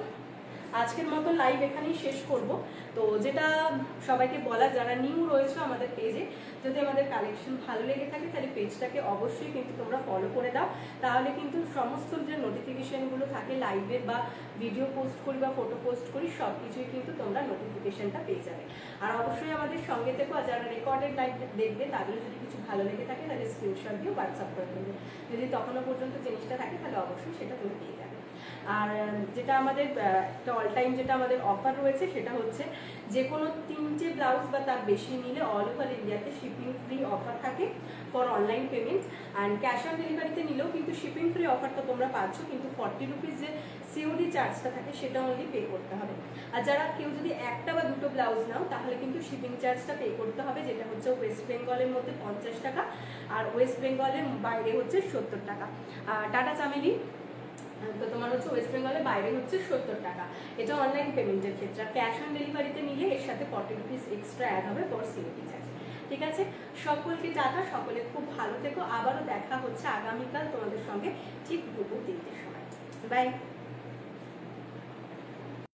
[SPEAKER 1] আজকের মতো লাইভ এখানেই শেষ করব। তো যেটা সবাইকে বলা, যারা নিউ রয়েছে আমাদের পেজে, যদি আমাদের কালেকশন ভালো লেগে থাকে তাহলে পেজটাকে অবশ্যই কিন্তু তোমরা ফলো করে দাও। তাহলে কিন্তু সমস্ত যে নোটিফিকেশনগুলো থাকে লাইভের, বা ভিডিও পোস্ট করি বা ফটো পোস্ট করি, সব কিছুই কিন্তু তোমরা নোটিফিকেশনটা পেয়ে যাবে। আর অবশ্যই আমাদের সঙ্গে থেকো। আর যারা রেকর্ডেড লাইভ দেখবে তাদের যদি কিছু ভালো লেগে থাকে তাহলে স্ক্রিনশট দিয়ে হোয়াটসঅ্যাপ করে দেবে। যদি তখনও পর্যন্ত জিনিসটা থাকে তাহলে অবশ্যই সেটা তুমি পেয়ে যাবে। আর যেটা আমাদের একটা অল টাইম যেটা আমাদের অফার রয়েছে সেটা হচ্ছে যে কোনো 3টে ব্লাউজ বা তার বেশি নিলে অল ওভার ইন্ডিয়াতে শিপিং ফ্রি অফার থাকে for online payment. And cash on ডেলিভারিতে নিলেও কিন্তু শিপিং ফ্রি অফারটা তোমরা পাচ্ছ, কিন্তু 40 রুপিস যে সিওডি চার্জটা থাকে সেটা অনলি পে করতে হবে। আর যারা কেউ যদি একটা বা দুটো ব্লাউজ নাও তাহলে কিন্তু শিপিং চার্জটা পে করতে হবে, যেটা হচ্ছে ওয়েস্ট বেঙ্গলের মধ্যে 50 টাকা, আর ওয়েস্ট বেঙ্গলের বাইরে হচ্ছে 70 টাকা। টাটা চামেলি তো তোমার হচ্ছে ওয়েস্ট বেঙ্গলের বাইরে হচ্ছে 70 টাকা। এটা অনলাইন পেমেন্টের ক্ষেত্রে। আর ক্যাশ অন ডেলিভারিতে নিলে এর সাথে 40 রুপিস এক্সট্রা অ্যাড হবে ফর সিওডি চার্জ। ঠিক আছে, সকলকে টাটা, সকলে খুব ভালো থেকো। আবারও দেখা হচ্ছে আগামীকাল তোমাদের সঙ্গে ঠিক দুপুর 3টের সময়। বাই।